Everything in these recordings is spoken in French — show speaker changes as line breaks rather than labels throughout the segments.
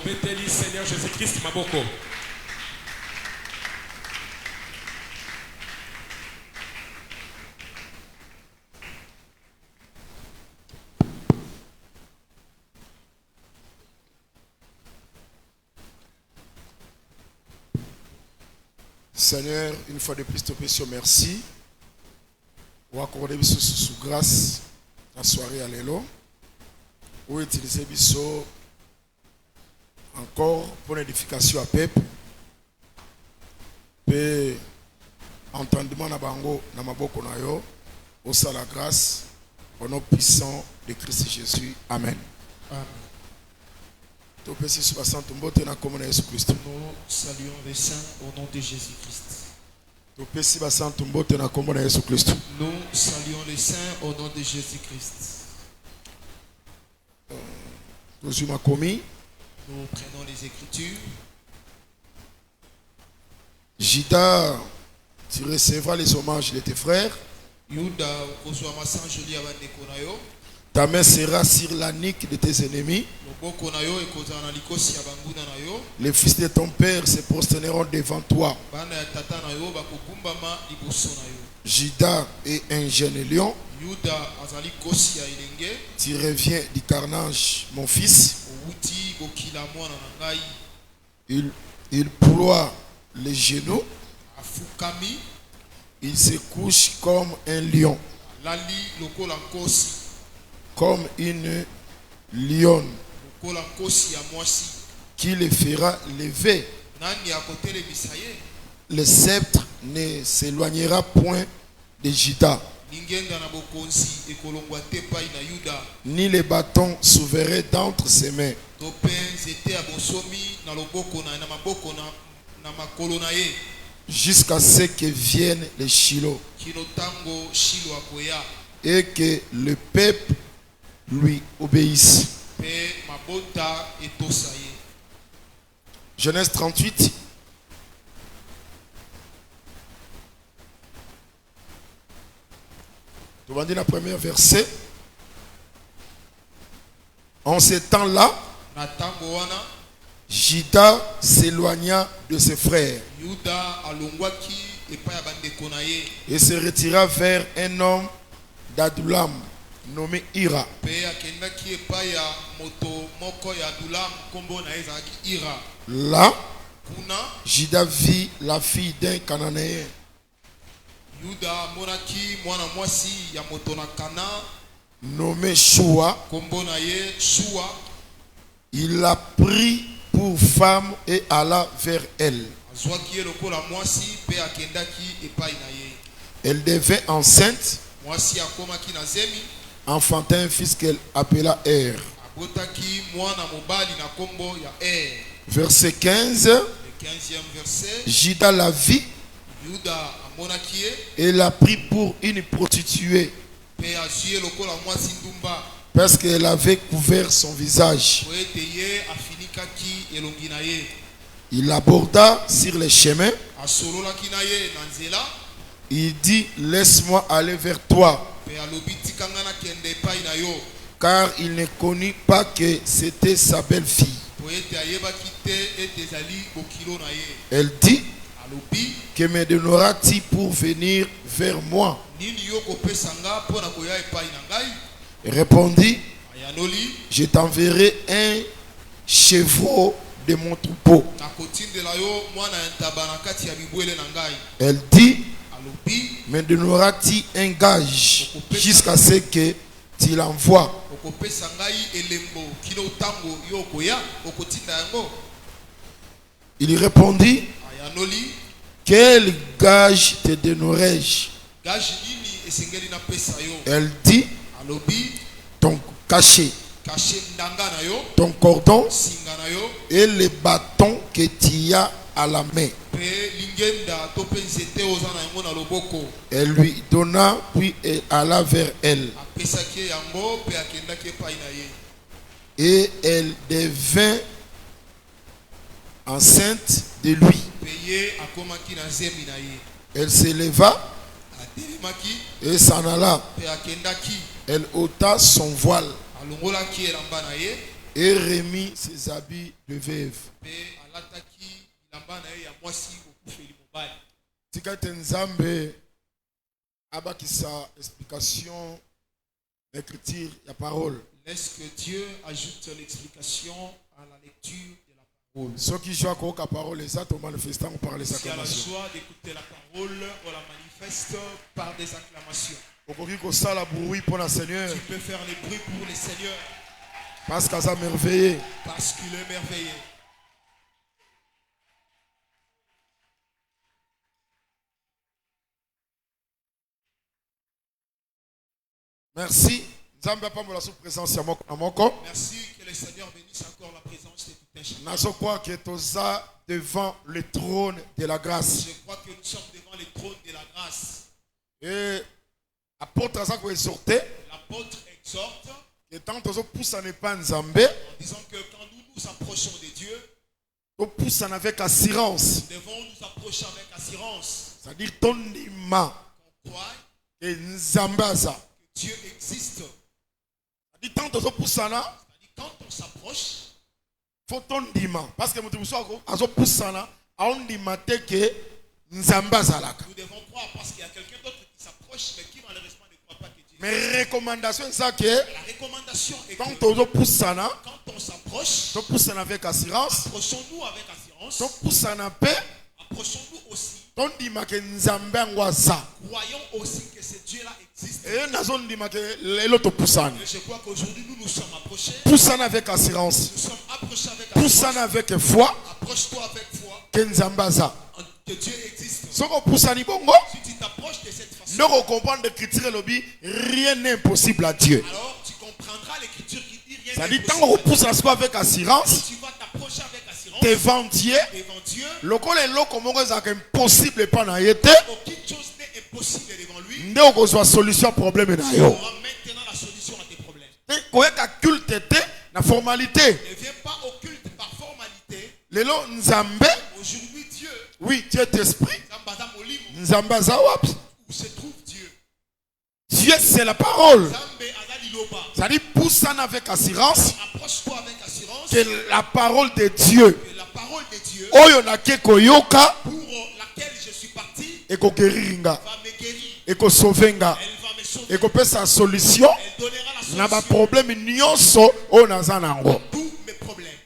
Tobeteli Seigneur Jésus-Christ Maboko.
Seigneur, une fois de plus, te prie merci. Ou accorder sous grâce la soirée à l'élo. Ou utiliser biso encore pour l'édification à peuple. Pe entendement na bango na maboko na yo. Au sa la grâce au nom puissant de Christ Jésus. Amen.
Amen.
Nous saluons
les saints au nom de Jésus-Christ.
Nous saluons
les saints au nom de Jésus-Christ.
Nous
prenons les Écritures.
Jida, tu recevras les hommages de tes frères. Ta main sera sur la nuque de tes ennemis. Les fils de ton père se prosterneront devant toi. Juda est un jeune lion. Tu reviens du carnage, mon fils. Il ploie les genoux. Il se couche comme un lion. Comme une lionne qui le fera lever. Le sceptre ne s'éloignera point de Juda, ni les bâtons souverains d'entre ses mains. Jusqu'à ce que vienne le Shiloh et que le peuple lui obéisse. Genèse 38. Nous allons dire le premier verset. En ce temps-là, Juda s'éloigna de ses frères et se retira vers un homme d'Adulam nommé Ira. Là, Juda vit la fille d'un Cananéen nommé Shua. Il l'a pris pour femme et alla vers elle. Elle devint enceinte, enfanta un fils qu'elle appela Er. Verset 15. Juda la vit et l'a pris pour une prostituée parce qu'elle avait couvert son visage. Il l'aborda sur les chemins. Il dit: laisse-moi aller vers toi. Car il ne connut pas que c'était sa belle-fille. Elle dit: que me donneras-tu pour venir vers moi? Répondit: je t'enverrai un chevreau de mon troupeau. Elle dit: me donneras-tu un gage jusqu'à ce que tu l'envoies? Il répondit: quel gage te donnerai-je? Elle dit: ton cachet, ton cordon et les bâtons que tu as à la main. Elle lui donna, puis elle alla vers elle. Et elle devint enceinte de lui. Elle se leva et s'en alla. Elle ôta son voile et remit ses habits de veuve. Tika Nzambe abakisa explication l'écriture la parole.
Laisse que Dieu ajoute l'explication à la lecture de la parole.
Ceux qui jouent avec la parole, les autres manifestants par les
acclamations. Si à la joie d'écouter la parole, on la manifeste par des acclamations. Tu peux faire les bruits pour les seigneurs.
Parce qu'il est merveilleux.
Parce qu'il est merveilleux.
Merci. Merci
que le Seigneur bénisse encore la présence de tout un chacun.
Je crois que nous sommes devant le trône de la grâce.
Je crois que nous sommes devant le trône de la grâce.
Et l'apôtre exhorte que tant que nous poussons pas Nzambe,
en disant que quand nous nous approchons de Dieu,
nous poussons avec assurance.
Nous devons nous approcher avec assurance.
C'est-à-dire ton ima
qu'on croit
que Nzambaza.
Que Dieu existe.
C'est-à-dire tant que nous poussons là,
quand on s'approche,
faut ton dima parce que nous devons poussons là, on dit que Nzambaza là.
Nous devons croire parce qu'il y a quelqu'un d'autre qui s'approche mais qui malheureusement ne croit pas que Dieu.
Mais recommandation c'est que
la recommandation est
quand on pousse ça
quand on s'approche,
on pousse avec assurance.
Approchons-nous avec assurance.
On pousse en paix.
Approchons-nous aussi.
On dit que Nzambe ngwaza.
Croyons aussi que ce Dieu-là existe.
Et nazon dit que l'autre poussant.
Je crois qu'aujourd'hui nous nous sommes approchés.
Poussant avec assurance.
Nous sommes approchés avec assurance.
Poussant avec foi.
Approche-toi avec foi.
Que Nzambaza.
Que Dieu existe.
Si
tu t'approches de cette façon,
nous comprenons l'écriture lobby, rien n'est impossible à Dieu.
Alors tu comprendras l'écriture qui dit rien.
Ça dit tant qu'on pousse la soi avec assurance,
tu vas t'approcher avec assurance
devant Dieu. Le col est là comme on est impossible pas na yete.
Aucune chose n'est impossible devant lui.
Ndé on soit solution problème na yo.
Maintenant la solution à tes problèmes.
Quoi que culte était la formalité.
Ne viens pas au culte par formalité.
Lelo Nzambe.
Aujourd'hui Dieu.
Oui, Dieu est esprit. Nzambaza wapi?
Où se trouve Dieu?
Dieu c'est la parole.
Ça
dit poussant avec assurance.
Approche-toi avec assurance.
Que la parole de Dieu.
Que la parole de Dieu.
Oyo na keko yoka.
Pour laquelle je suis parti.
Et ko guériringa.
Va me guérir.
Et ko sauvenga.
Elle va me sauver.
Et ko pesa sa solution.
Elle donnera la solution.
Na ba problème nyonso o naza nango.
Tous mes problèmes.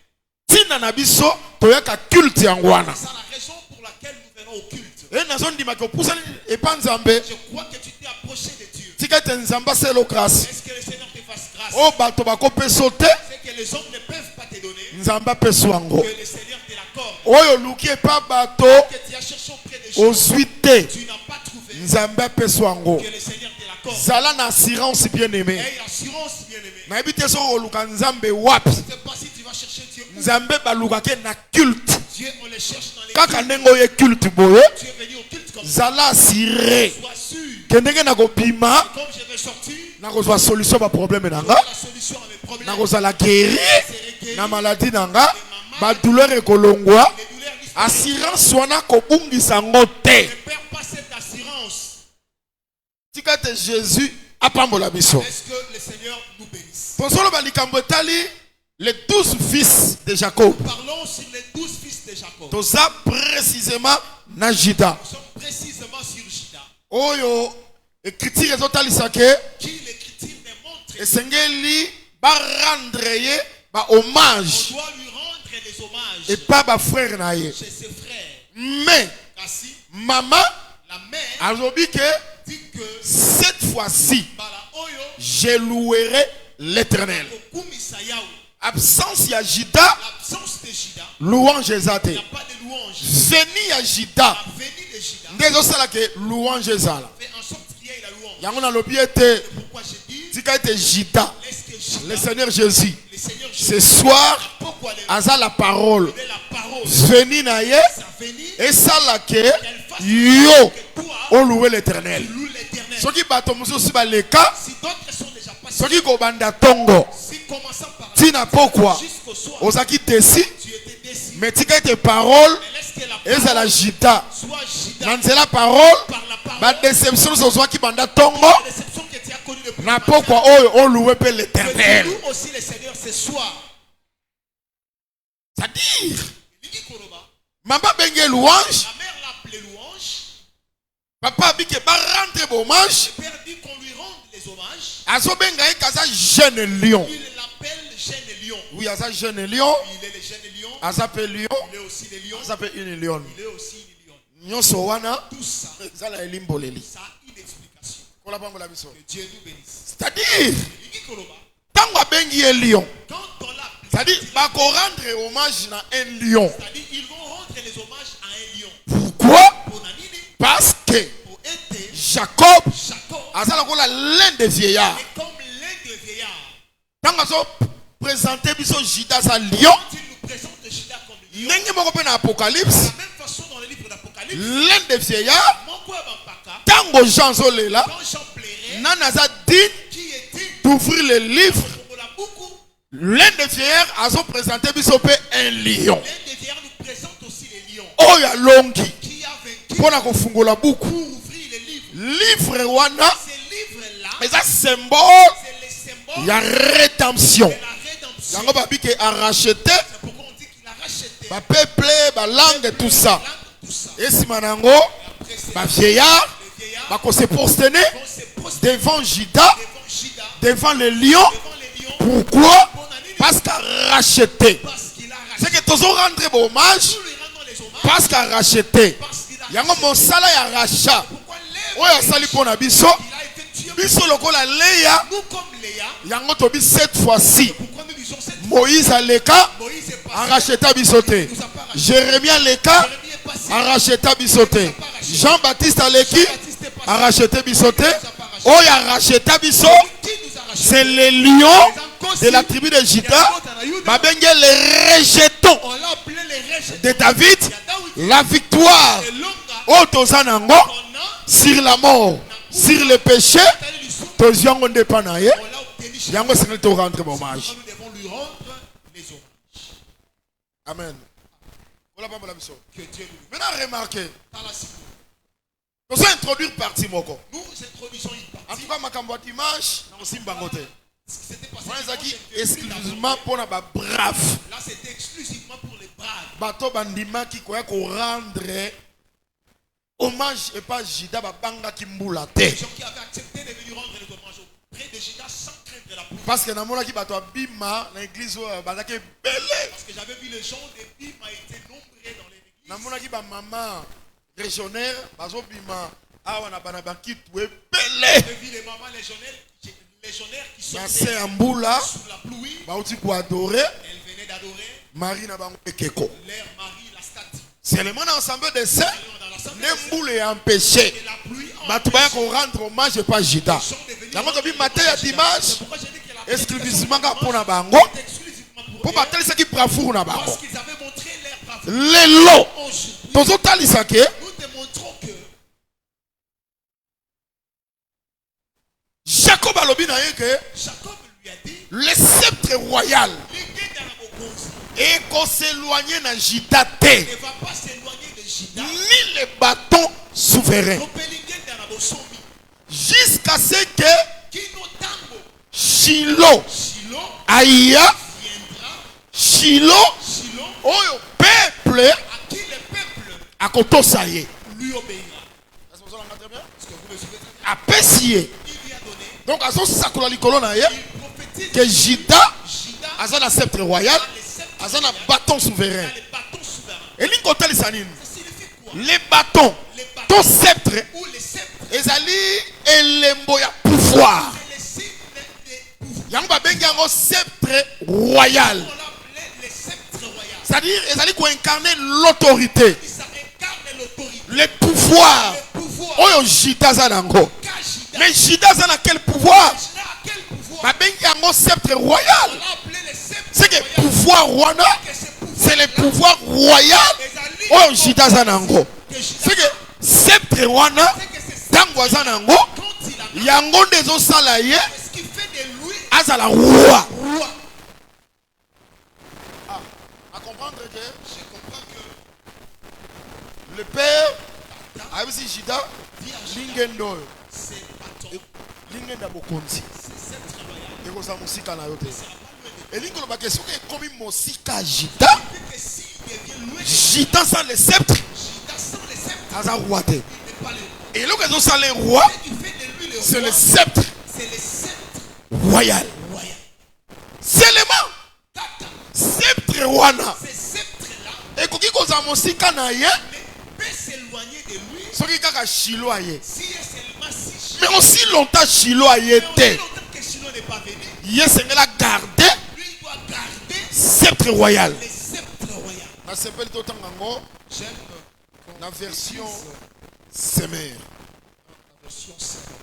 Tina na biso toyaka culte yangwana.
C'est la raison pour laquelle nous venons au culte.
Et nazon di mako pousa et pas Nzambe.
Je crois que tu t'es approché de Dieu.
Tika te Nzamba c'est lo grâce.
Est-ce que le Seigneur te fasse grâce?
Oh bato bako pesote.
C'est que les hommes ne peuvent pas te donner.
Nzamba pesoango.
Que le Seigneur te l'accorde.
Oyo luki pas bateau.
Que tu as cherché auprès des gens.
Osuite.
Tu n'as pas trouvé.
Nzamba pesoango.
Que le Seigneur te l'accorde.
Zala na assurance bien aimé.
Et assurance bien aimé.
Na ebite so oluka Nzambe wapi.
Je ne sais pas si tu vas chercher Dieu.
Nzambe baluka ke na culte.
Dieu on le cherche dans les
Kaka nengo ye culte boye.
Tu es venu au culte comme ça.
Zala assuré.
Sois sûr.
Kendenge na kobima.
Comme je vais sortir.
Na kozwa solution ba problème nanga.
La solution à mes problèmes.
Na kozala guéri. Na maladie nanga. Ba douleur ekolongwa. Assurance wana kobungisa ngo te.
Ne perds pas cette assurance.
Tika te Jésus apambola biso.
Est-ce que le Seigneur nous bénisse?
Ponsolo ba likambo tali les 12 fils de Jacob.
Parlons sur les 12 fils de Jacob.
Tout ça précisément na Juda.
Nous sommes précisément sur Juda.
Oyo écriture ezotalisake.
Qui l'écriture me montre.
Esengeli ba rendre ye ba hommage.
On doit lui rendre des hommages.
Et pas ba frère na ye.
Chez ses frères.
Mais
Kasi,
maman
la mère
azobi que
dit que
cette fois-ci
bala oyo
je louerai l'Éternel. Absence ya Juda.
L'absence de Juda.
Louange ezate.
Il n'y a pas de louange.
Veni ya Juda.
La venue de Juda.
Ndezo sala ke louange ezala.
Fait en sorte qu'il y ait la louange.
Yango na lobi ete.
Pourquoi je dis
Tika ete Juda.
Juda.
Le Seigneur Jésus.
Le Seigneur Jésus.
Ce soir. Aza la parole. Veni na ye. Et sala ke yo. O louer l'Éternel. Soki bato mususu baleka. Soki kobanda tongo. Tina pourquoi ozaki desi mais tika ete parole eza la Juda na nzela parole ba déception ozwaki banda tongo na pourquoi oyo oluwe pe l'Éternel.
Nous aussi le Seigneur ce soir
C'est-à-dire, maman bengue louange,
La mère l'appelait louange.
papa dit que va rendre hommage,
Le père dit qu'on lui rende les hommages.
azo benga kaza jeune lion.
Il l'appelle jeune lion.
Oui, aza jeune lion,
Il est le jeune lion.
aza pe lion,
Il est aussi le lion.
aza pe une lion.
Il est aussi le lion.
Nyonso wana,
Tout ça,
zala elimboleli.
ça a une explication.
Kola bango la biso.
Que Dieu nous bénisse.
C'est-à-dire,
Ligi Koloba,
tango bengi e lion.
quand on l'a,
C'est-à-dire, va rendre hommage à un lion.
c'est-à-dire ils vont rendre les hommages à un lion.
Pourquoi?
Pour Nanini,
Parce que
pour aider
Jacob,
Jacob,
azala kola l'un des vieillards.
et comme l'un des vieillards,
Tango azo présenter biso Judas à lion.
quand il nous présente Judas comme lion,
Ndenge moko pe na
de
Apocalypse,
la même façon dans le livre d'Apocalypse,
l'un des vieillards,
Moko Bampaka,
tango Jean Zolela,
quand Jean plairait,
nan aza digne
qui est digne,
d'ouvrir le livre.
on l'a beaucoup,
L'un des vieillards azo présenter biso pe un lion.
l'un des vieillards nous présente aussi les lions,
Oyo alongi
qui a vaincu
mpona kofungola buku.
pour ouvrir les livres.
Livre wana
Ces livres-là,
eza symbole
c'est les symboles
ya rédemption.
de la rédemption.
Yango babi ke a racheté
C'est pourquoi on dit qu'il a racheté
ba peuple, ba langue et tout ça.
tout ça.
Et nsima nango
Après, c'est
ba vieillard
les vieillards
bako se prosterner
vont se prosterner
devant Judas,
devant Judas,
devant le lion.
devant les lions,
Pourquoi?
pour Nanini,
Parce qu'a racheté.
parce qu'il a
C'est
racheté.
que tozo rendre hommage
Nous lui rendons les hommages
parce qu'a racheté.
parce qu'il a
Yango
racheté.
mosala ya rachat.
Pourquoi
Oyo asali pona biso,
il a effectué
biso lokola leya,
nous comme Léa.
yango tobi cette fois-ci.
Pourquoi nous disons cette
Moïse aleka,
Moïse est passé,
arracheta bisote. Jérémie aleka,
Jérémie est passé,
arracheta bisote. Jean-Baptiste aleki, arracheta bisote. Oyo arracheta biso,
qui nous a racheté.
c'est les lions de la tribu de Juda. Babenge les rejetons
On l'a appelé les rejetons.
de David.
Il y a David
La victoire
et l'homme
au tozanango
qu'on a,
sur la mort, sur le péché.
c'est-à-dire du souffle,
Toziango ndepanaye.
on l'a obtenu chez
Yango c'est to rendre hommage.
nous devons lui rendre les hommages.
Amen. Voilà pas la mission.
Que Dieu nous
Maintenant remarquez,
par la suite.
nous allons introduire partie moko.
Nous introduisons une
En
partie.
tout cas, makambo ya dimanche, na osimba ngote.
Ce qui s'était passé
Wana ezaki
dimanche,
exclusivement pour na ba brave.
là, c'était exclusivement pour les braves.
Bato bandimaki koya ko rendre hommage et pas Judas babanga ki mbula te.
Les gens qui avaient accepté de venir rendre les hommages auprès de Judas sans craindre la pluie.
Parce que namonaki bato abima na église oyo bazaki belé.
Parce que j'avais vu les gens des Bim a été nombreux dans les églises.
Namonaki ba maman régionnaire bazo bima awa na bana bakitwe belé.
J'avais vu les mamans légionnaires qui sont
Na se ya mbula
sous la pluie.
bauti ko adorer
Elles venaient d'adorer
Marie na bango ekeko.
leur mari, la statue.
Seulement dans l'ensemble de ça,
Dans l'assemblée,
ne mbula est empêché.
et la pluie
Bato baya ko rendre hommage et pas Judas. Yango tobi matin ya dimanche
C'est pourquoi j'ai dit que la
exclusivement ka pona bango
c'est exclusivement pour
po
eux,
batalisaki bravoure na bango.
parce qu'ils avaient montré leur bravoure.
Lelo
Aujourd'hui,
tozotalisa ke
nous démontrons que
Jacob alobi na ye ke
Jacob lui a dit
le sceptre royal
l'idée dans la Bokonzi
ekoseloigner na Juda te,
ne va pas s'éloigner de Judas.
ni le bâton souverain,
L'opélingé dans la Bosomi
jusqu'à ce que
qui nous tango
Shiloh
Shiloh
aïa
viendra.
Shiloh
Shiloh
oyo peuple
à qui le peuple
akotosa ye.
lui obéira.
Est-ce que vous entendez bien?
Est-ce que vous me suivez très bien?
Apesi ye.
Il lui a donné,
Donc azosakola likolo na ye
il prophétise
que Juda
Judas
aza na sceptre royal,
a les sceptres
aza na
royaux,
bâton souverain.
a les bâtons souverains.
Elingi kotalisa nini?
Ça signifie quoi?
Les bâtons
Les
to
bâtons
sceptre
ou les sceptres,
ezali elembo ya pouvoir.
c'est les signes des pouvoirs.
Yango babengi yango sceptre royal.
On l'appelait les sceptres royaux.
C'est-à-dire ezali koincarner l'autorité,
Ça incarne l'autorité,
le pouvoir.
le pouvoir.
Oyo Juda aza nango.
Car Judas,
Mais Juda aza na quel pouvoir?
Judas a quel pouvoir?
Babengi yango sceptre
On
royal.
l'a appelé les sceptres
C'est que
royaux.
pouvoir wana,
Que ce pouvoir
c'est le pouvoir royal. Oyo Juda aza nango.
que Judas
C'est que sceptre wana
c'est que c'est
tango aza nango,
quand il a
yango nde ezosala ye
ce qui fait de lui
azala roi.
roi.
À comprendre que
Je comprends que
le père ayebisi Juda
dit à Judas,
lingendo oyo
c'est bâton,
lingenda bokonzi
c'est sceptre royal.
ekoza mosika na yo te.
Ça va pas loin de
Et l'ingolo ba question que comme mosika Jida. Jida sans le sceptre. Aza roi. Et là que nous sommes les rois, c'est le sceptre royal. Seulement sceptre wana. Et quand il cause mosika na ye,
s'éloigner de lui.
ce qui kaka Shilo aye.
Si seulement si
Mais aussi longtemps Shilo aye était.
que Shiloh n'est pas venu,
Yes, elle a gardé
lui il doit garder
sceptre royal.
le sceptre royal.
Ça s'appelle tout en
J'aime
la version Semer.
la version Semer.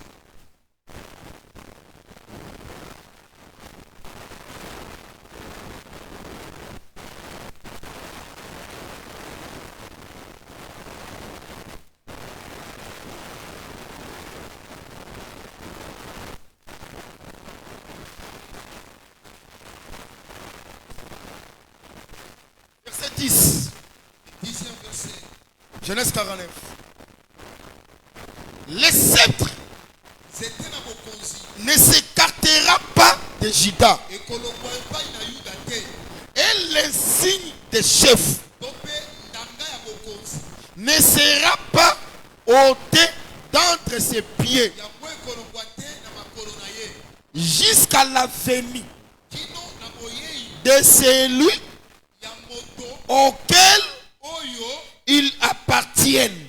Verset 10.
10e verset.
Genèse 49. Le sceptre ne s'écartera pas de Juda. Et l'insigne des chefs ne sera pas ôté d'entre ses pieds jusqu'à la venue de celui auquel ils appartiennent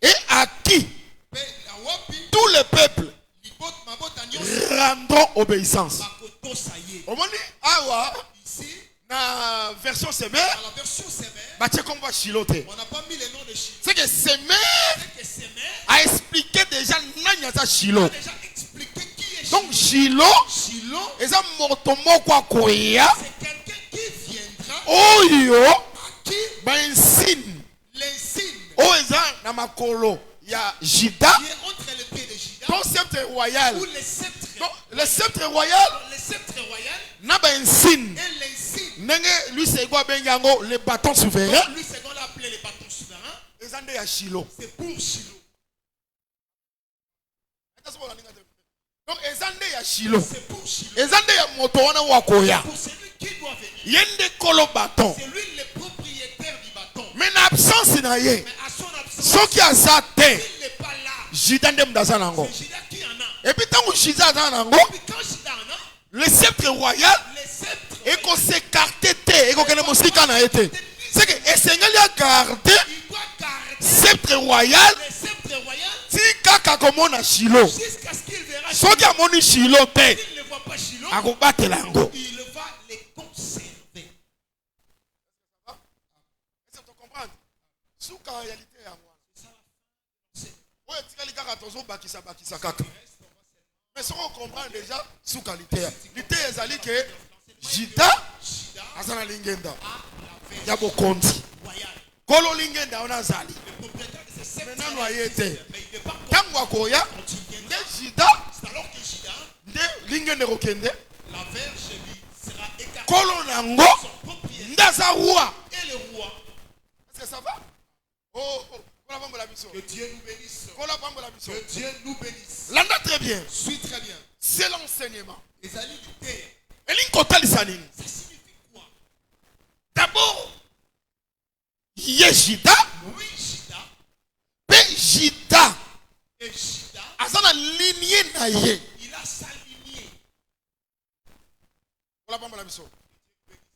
et à qui tous les peuples rendront obéissance. Au moment awa na version Semer,
On n'a pas mis le nom de Shiloh.
c'est que Semer a expliqué déjà Nanyasa Shilo.
Déjà expliqué qui est
Donc
Shiloh.
Shilo,
Shiloh,
et ça motomo kwa koya,
c'est quelqu'un qui viendra
oyo,
à qui
ben signe,
l'insigne
oeza na makolo ya Jida,
qui est entre les pieds de Juda
ton sceptre royal.
ou le sceptre.
Donc le sceptre royal,
Le sceptre royal
na ben signe.
et l'insigne.
Nenge lui c'est quoi ben yango le bâton souverain.
Lui, c'est qu'on l'a appelé les bâtons souverains.
Ezande ya Shilo.
C'est pour Shiloh.
Donc ezande ya Shilo.
C'est pour Shiloh.
Ezande ya moto wana wakoya.
Pour celui qui doit venir.
Yende kolo bâton.
C'est lui le propriétaire du bâton.
Mais na absence na ye.
Mais à son absence,
Soki azate.
il n'est pas là.
Jida nde mdaza nango.
C'est Juda qui en a.
Et puis tant que Jida aza nango,
Puis quand Juda en a,
le sceptre royal
le sceptre,
et qu'on s'écarte te et qu'on kene mosika na été. C'est que esengeli a gardé
il doit garder
sceptre royal
le sceptre royal
ti kaka komona Shilo.
jusqu'à ce qu'il verra
Soki amoni Shilo te,
S'il ne voit pas Shiloh,
akobatela yango.
il va les conserver.
Est-ce que tu comprends? Souka en réalité ya moi. Ouais, tikali kaka tozo bakisa kaka. Mais si on comprend déjà souka lité. Lité ezali que Jida azana lingenda. Ya bokonzi.
Royal.
Kolo lingenda ona zali.
Le propriétaire de ce sceptre,
Maintenant loyauté.
mais il ne peut pas
Tango akoya,
quand il
nde
viendra.
Jida,
C'est alors que Juda,
nde lingende kokende.
la verge lui sera écartée.
Kolo nango,
Son propriétaire
ndaza roi.
et le roi.
Est-ce que ça va? Oh, kola bango la biso.
Que Dieu nous bénisse.
Kola bango la biso.
Que Dieu nous bénisse.
Landa très bien.
Suis très bien.
C'est l'enseignement.
Les alliés du terre,
Elinkota lisanini.
ça signifie quoi?
D'abord, Yejida,
Oui, Juda
pe Jida,
et Juda,
azana lignée na ye.
il a sa lignée.
Kola bango la biso.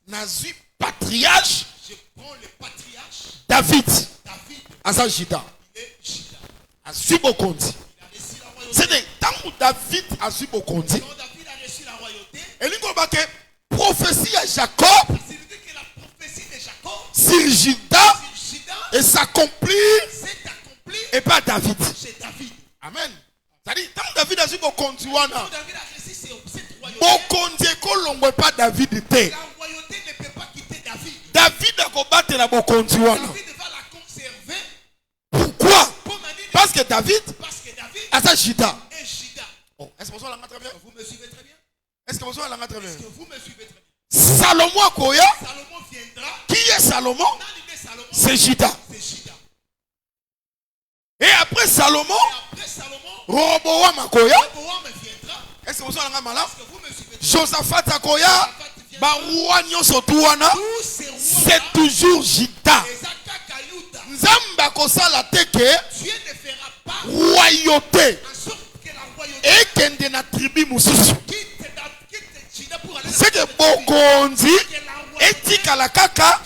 Nazui patriarche
Je prends le patriarche
David,
David,
aza Jida.
il est Juda.
Azui bokonzi.
Il a reçu la royauté.
C'est tant David azui bokonzi.
Quand David a reçu la royauté,
Elingo bake prophétie à Jacob
c'est lui que la prophétie de Jacob
sur Juda
sur Juda
et s'accomplir
s'est accomplie
et pas David.
chez David.
Amen. C'est-à-dire, tant David azui bokonzi wana,
Quand David a reçu cette royauté,
bokonzi kolongwe pas David te.
la royauté ne peut pas quitter David.
David akobate la bokonzi wana.
David va la conserver.
Pourquoi?
Pour manier
Parce que David
parce que David
aza Juda.
est Juda.
Oh, est-ce que vous avez très bien?
Vous me suivez très bien?
Est-ce que vous avez très bien?
Est-ce que vous me suivez très bien?
Salomon akoya,
Salomon viendra.
qui est Salomon?
Dans l'idée Salomon,
C'est Juda.
c'est Juda.
Et après Salomon,
Et après Salomon,
Roboam akoya.
Roboam viendra.
Est-ce que vous avez malade?
Est-ce que vous me suivez très
Josaphat akoya ba roi nyonso tuwana c'est toujours Juda. Nzamba kosala teke
Dieu ne fera pas
royauté
en sorte que la royauté
et kende na tribu mususu.
quitte Juda pour aller
C'est que bokonzi etikala kaka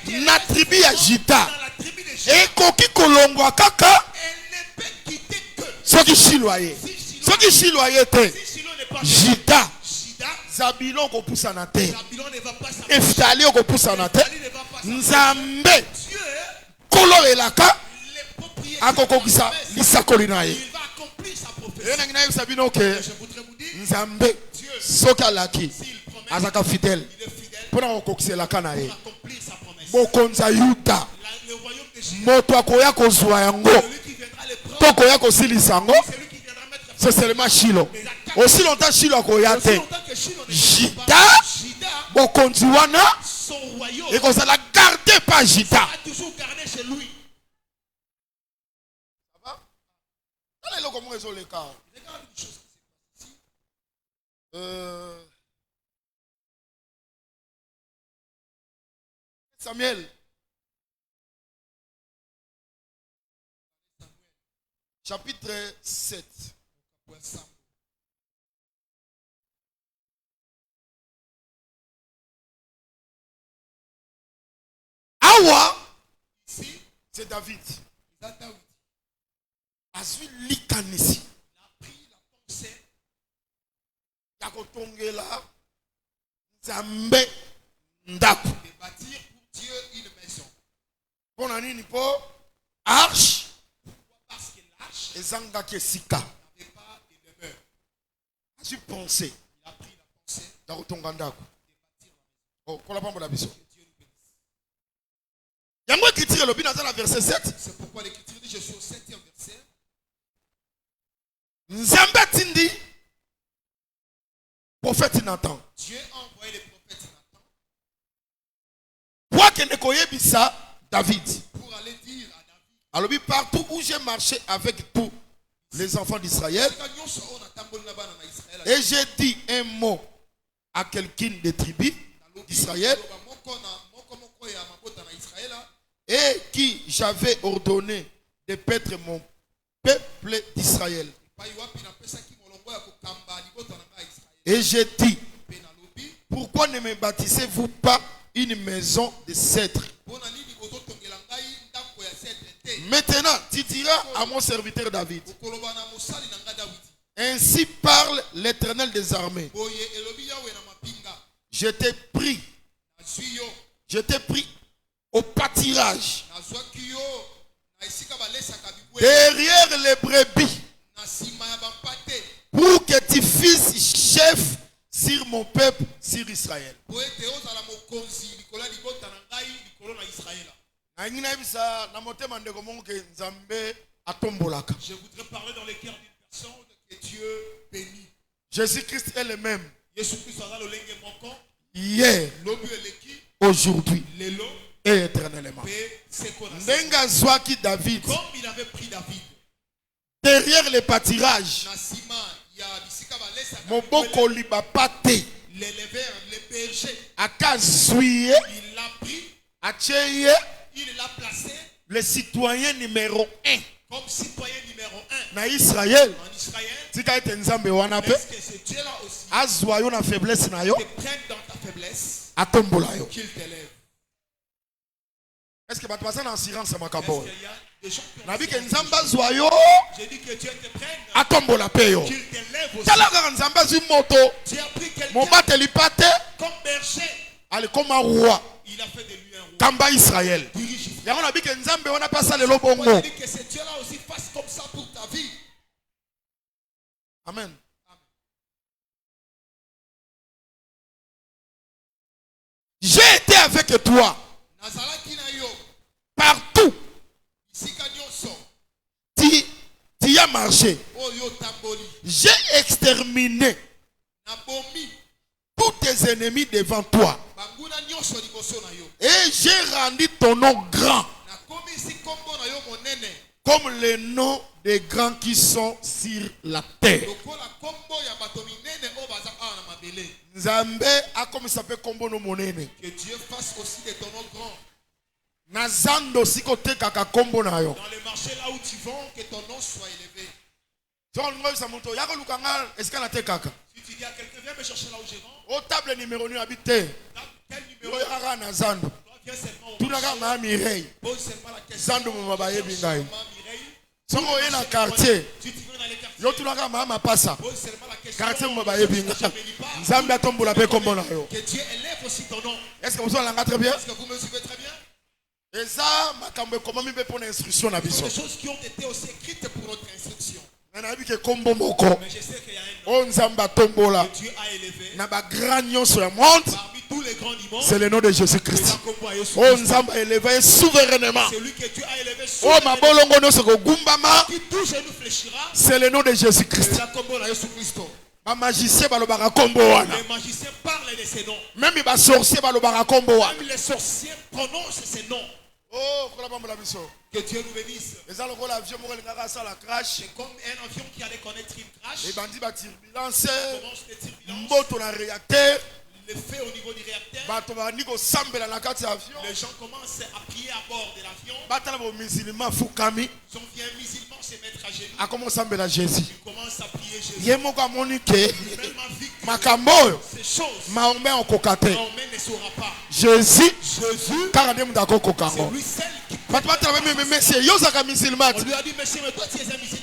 na tribu ya Juda.
dans la tribu de Juda.
Et koki kolongwa kaka
Elle ne peut quitter que
soki shiloye. Soki shiloye te
si Shiloh n'est pas
Juda.
Juda,
Zabilon kopusana te.
Babylone ne va pas s'approcher.
Eftali okopusana te.
Nephtali ne va pas s'approcher.
Nzambe
Dieu,
kolo elaka
les propriétés
akokokisa
de la promesse,
lisakoli na ye.
il va accomplir sa prophétie.
Ye nangi nayebisa bino ke
Je voudrais vous dire,
Nzambe soki alaki
s'il promet,
azaka fidèle
il est fidèle
mpona kokokiselaka na ye.
pour accomplir sa promesse.
Bokonzi ya Yuda
Le royaume de Juda,
moto akoya kozwa yango
celui qui viendra les prendre,
to koya kosilisa yango
celui qui viendra mettre
c'est seulement Shilo. Aussi longtemps Shilo akoya
aussi
te
longtemps que Shiloh ne
Juda,
viendra pas, Juda,
bokonzi wana
son royaume
ekozala garde par Juda.
sera toujours gardé chez lui.
Tala eloko moko ezoleka.
Regarde une chose qui s'est passée ici.
Samuel chapitre 7. Awa,
Ici,
c'est David.
il a David.
Azwi likanisi
Il a pris la pensée
ya kotongela Nzambe ndako.
de bâtir pour Dieu une maison.
Mpona nini po arche
Pourquoi? Parce que l'arche
ezangaki esika.
n'avait pas de demeure.
Azwi pensé
Il a pris la pensée
ya kotonga ndako.
de bâtir la maison.
Oh, kola pambola biso.
Que Dieu nous bénisse.
Yango écriture elobi naza na verset 7.
C'est pourquoi l'Écriture dit, je suis au 7e verset.
Nzambe atindi prophète Nathan.
Dieu a envoyé le prophète Nathan
Po akende koyebisa David.
pour aller dire à David,
Alobi partout où j'ai marché avec tous les enfants d'Israël et j'ai dit un mot à quelqu'un des tribus d'Israël et qui j'avais ordonné de paître mon peuple d'Israël. Et j'ai dit, pourquoi ne me bâtissez-vous pas une maison de cèdre? Maintenant, tu diras à mon serviteur David, ainsi parle l'Éternel des armées. Je t'ai pris au pâturage, derrière les brebis, pour que tu fasses chef sur mon peuple, sur Israël.
Je voudrais parler dans les cœurs d'une personne que Dieu bénit.
Jésus-Christ est le même. Hier, aujourd'hui et éternellement. Ndenga zwaki David.
Comme il avait pris David
Derrière les pâturages, Moboko libapate,
les bergers,
Akazouye,
il l'a pris,
Acheye,
il l'a placé
le citoyen numéro 1
comme citoyen numéro 1
na Israël.
en Israël.
Tika ete nzambe wana pe
Est-ce que ce Dieu-là aussi
azwa yo na faiblesse na yo,
te prenne dans ta faiblesse,
atombola yo.
qu'il t'élève?
Est-ce que bato baza na assurance
Est-ce
makapo?
qu'il y a des gens qui ont
Na bi ke
fait
nzambe azwa yo,
J'ai dit que Dieu te prenne,
atombola pe yo.
qu'il t'élève aussi.
Tala kaka nzambe azwi moto,
Dieu a pris quelqu'un
mobateli pate,
comme berger,
alikoma roi,
il a fait de lui un roi.
kamba Israël.
Dirige.
Yango na bi ke nzambe wana pasa lelo
On
bongo.
dit que ce Dieu-là aussi fasse comme ça pour ta vie.
Amen. J'ai été avec toi
Nazalaki na yo,
partout.
isika nyonso,
Tu y as marché.
oyo tamboli,
J'ai exterminé
nabomi,
tous tes ennemis devant toi.
banguna nyonso liboso na yo.
Et j'ai rendu ton nom grand
Nakomisi kombo na yo monene,
comme les noms des grands qui sont sur la terre.
lokola kombo ya bato minene oyo baza awa na mabele.
Nzambe akomisa pe kombo no monene.
Que Dieu fasse aussi de ton nom grand.
Nazando siko tekaka kombo na yo.
Dans les marchés là où tu vends, que ton nom soit élevé. Si tu dis à quelqu'un, viens me chercher là où je vends.
Au table numéro 1 habite.
Quel numéro?
Viens seulement au marché. Pose seulement la question. Songo ye na quartier. Yo tulaka mama pasa. Quartier mbabaye binga. Nzambe atombola pe kombo na yo.
Que Dieu élève aussi ton nom.
Est-ce que vous l'avez très bien?
Est-ce que vous me suivez très bien?
Et ça, makambo comment mi be pour instruction na biso.
Des choses qui ont été aussi écrites pour notre instruction.
Mais je sais qu'il
y a un
nom
que Dieu a élevé.
Parmi
tous les grands du monde,
c'est le nom de Jésus-Christ. Souverainement.
Celui que Dieu a élevé souverainement. Qui tout genou fléchira.
C'est le nom de Jésus-Christ. Les magiciens parlent
de ces noms.
Même les sorciers
Même les sorciers prononcent ces noms.
Oh,
que Dieu nous bénisse.
C'est comme un
avion qui allait connaître une crash.
Les bandits battent turbulence.
Le fait au niveau du réacteur. Les gens commencent à prier à bord de l'avion. Ils ont vu un musulman se mettre à genoux.
Jésus.
Ils commencent à prier Jésus. Ces choses.
Mahomet
ne saura pas.
Jésus.
C'est lui seul qui peut. On lui a dit, monsieur, mais toi tu es un musulman.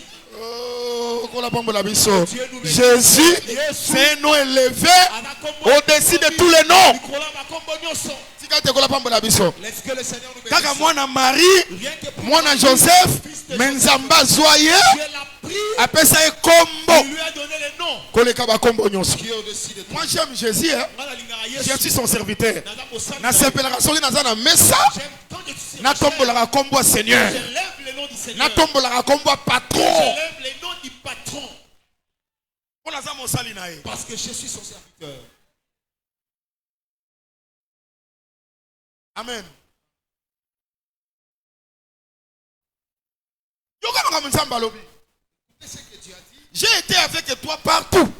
Jésus, c'est un nom élevé au-dessus de tous les noms.
Laisse que le Seigneur nous bénisse.
Kaka mwana Marie, mwana Joseph, Menzamba Zoye, apesa e kombo.
Il lui a donné les noms.
Koleka ba kombo nyonso.
Moi
j'aime Jésus, hein. Je suis son serviteur. Na sepelaka soki naza na mesa, na tombolaka kombo Seigneur. Na tombolaka kombo patron.
Je lève les noms du patron.
Parce
que je suis son serviteur.
Amen. J'ai été avec toi partout.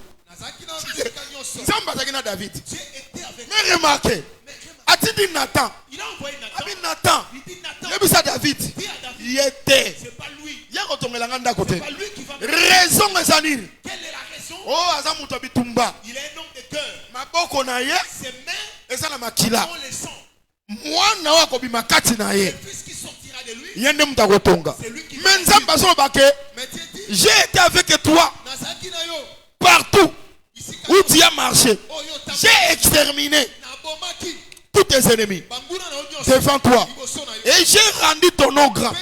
David. Mais remarquez, a-t-il dit Nathan?
Il a envoyé Nathan.
Nathan.
Il dit Nathan.
Il a David. Il était.
C'est pas lui.
Il y a retourné la ganda côté.
C'est pas lui qui va.
Raison Ezanir.
Quelle est la raison?
Oh, Azamuta Bitumba.
Il est un homme de cœur.
Maboko na ye.
Ses mains.
Ezana makila.
On les sent.
Mwana wako bimakati na ye.
Puisqu'il sortira de lui.
Yende mutakotonga.
C'est lui qui.
Menzamba so bake. J'ai été avec toi. Partout où tu as marché. J'ai exterminé tous tes ennemis devant toi. Et j'ai rendu ton nom grand.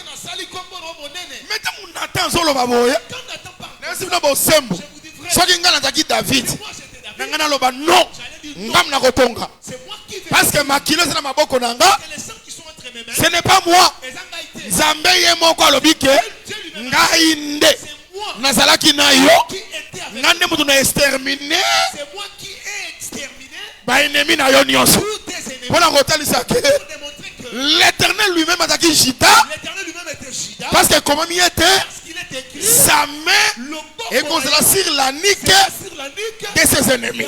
Maintenant, on attend solo baboye. David. Non. Parce que ma kilo c'est dans ma boko nanga. Ce n'est pas moi. Nzambe yemoko alobike. Ngainde. Nazalaki na yo. Ngande mutu na exterminé.
C'est moi qui ai exterminé.
Ba ennemi na yo nyonso. Pour la retalisa que l'Éternel lui-même a dit Jita.
L'Éternel lui-même était Jita.
Parce que comme il était,
écrit,
sa main est posée sur la nuque de ses ennemis.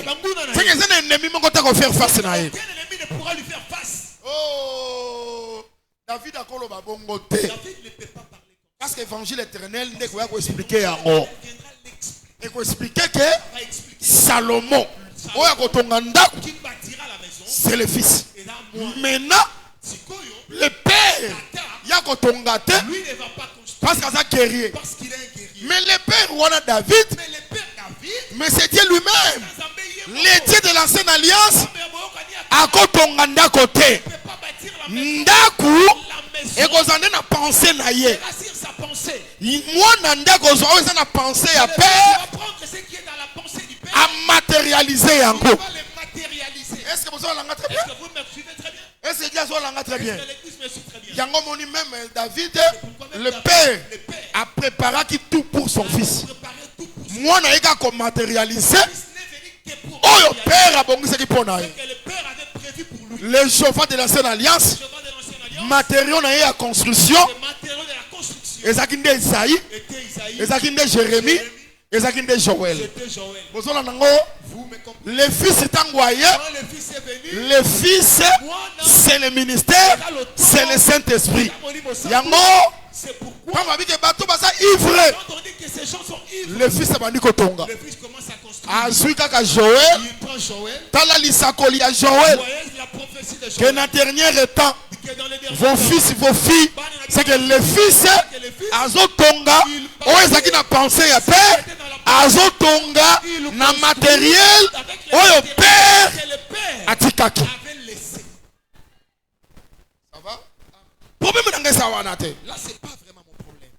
C'est que ses ennemis m'ont faire face à lui.
Aucun ennemi ne pourra lui faire face.
Oh, David a dit bongo te.
David ne peut pas parler.
Parce que l'évangile éternel n'est pas expliquer en haut. Il faut expliquer que Salomon, c'est le fils. Maintenant, le père, il y a parce qu'il est guerrier. Mais le père, on a David, mais c'est Dieu lui-même. Le Dieu de l'ancienne alliance, à côté. Ndaku, et vous en na pensée na ye. Moi nanda gozo on na pensée à père. À matérialiser encore. Est-ce que vous avez très bien? Est-ce que vous avez très bien? Yango moni même David, le père a préparé qui tout pour son fils. Moi na eka ko matérialiser. Oh le père a bon ce qui pour na. Le chauffeur de l'ancienne alliance. Matériaux na ya construction. Ezakinde Isaïe. Ezakinde Jérémie. Ezakinde Joël.
C'était Joël.
Vous me comprenez? Le fils est envoyé.
Quand le fils est venu,
Le fils, c'est le ministère, c'est le Saint-Esprit. Yango,
c'est pourquoi
quand on dit que bateau basa ivre,
quand on dit que ces gens sont ivres,
le fils a bandi kotonga.
le fils commence à construire.
Azui kaka Joël,
Il prend Joël.
tala lisakoli ya Joël.
Voyez la prophétie de
Que
Joël.
dans le dernier temps,
Que dans les derniers
vos fils, vos filles, c'est que le fils azotonga, oezaki na pensée ya père, azotonga na matériel, oyo père
que le père
atikaki.
avait laissé.
Ça va? Problème dans ça wana te.
Là, c'est pas vraiment mon problème.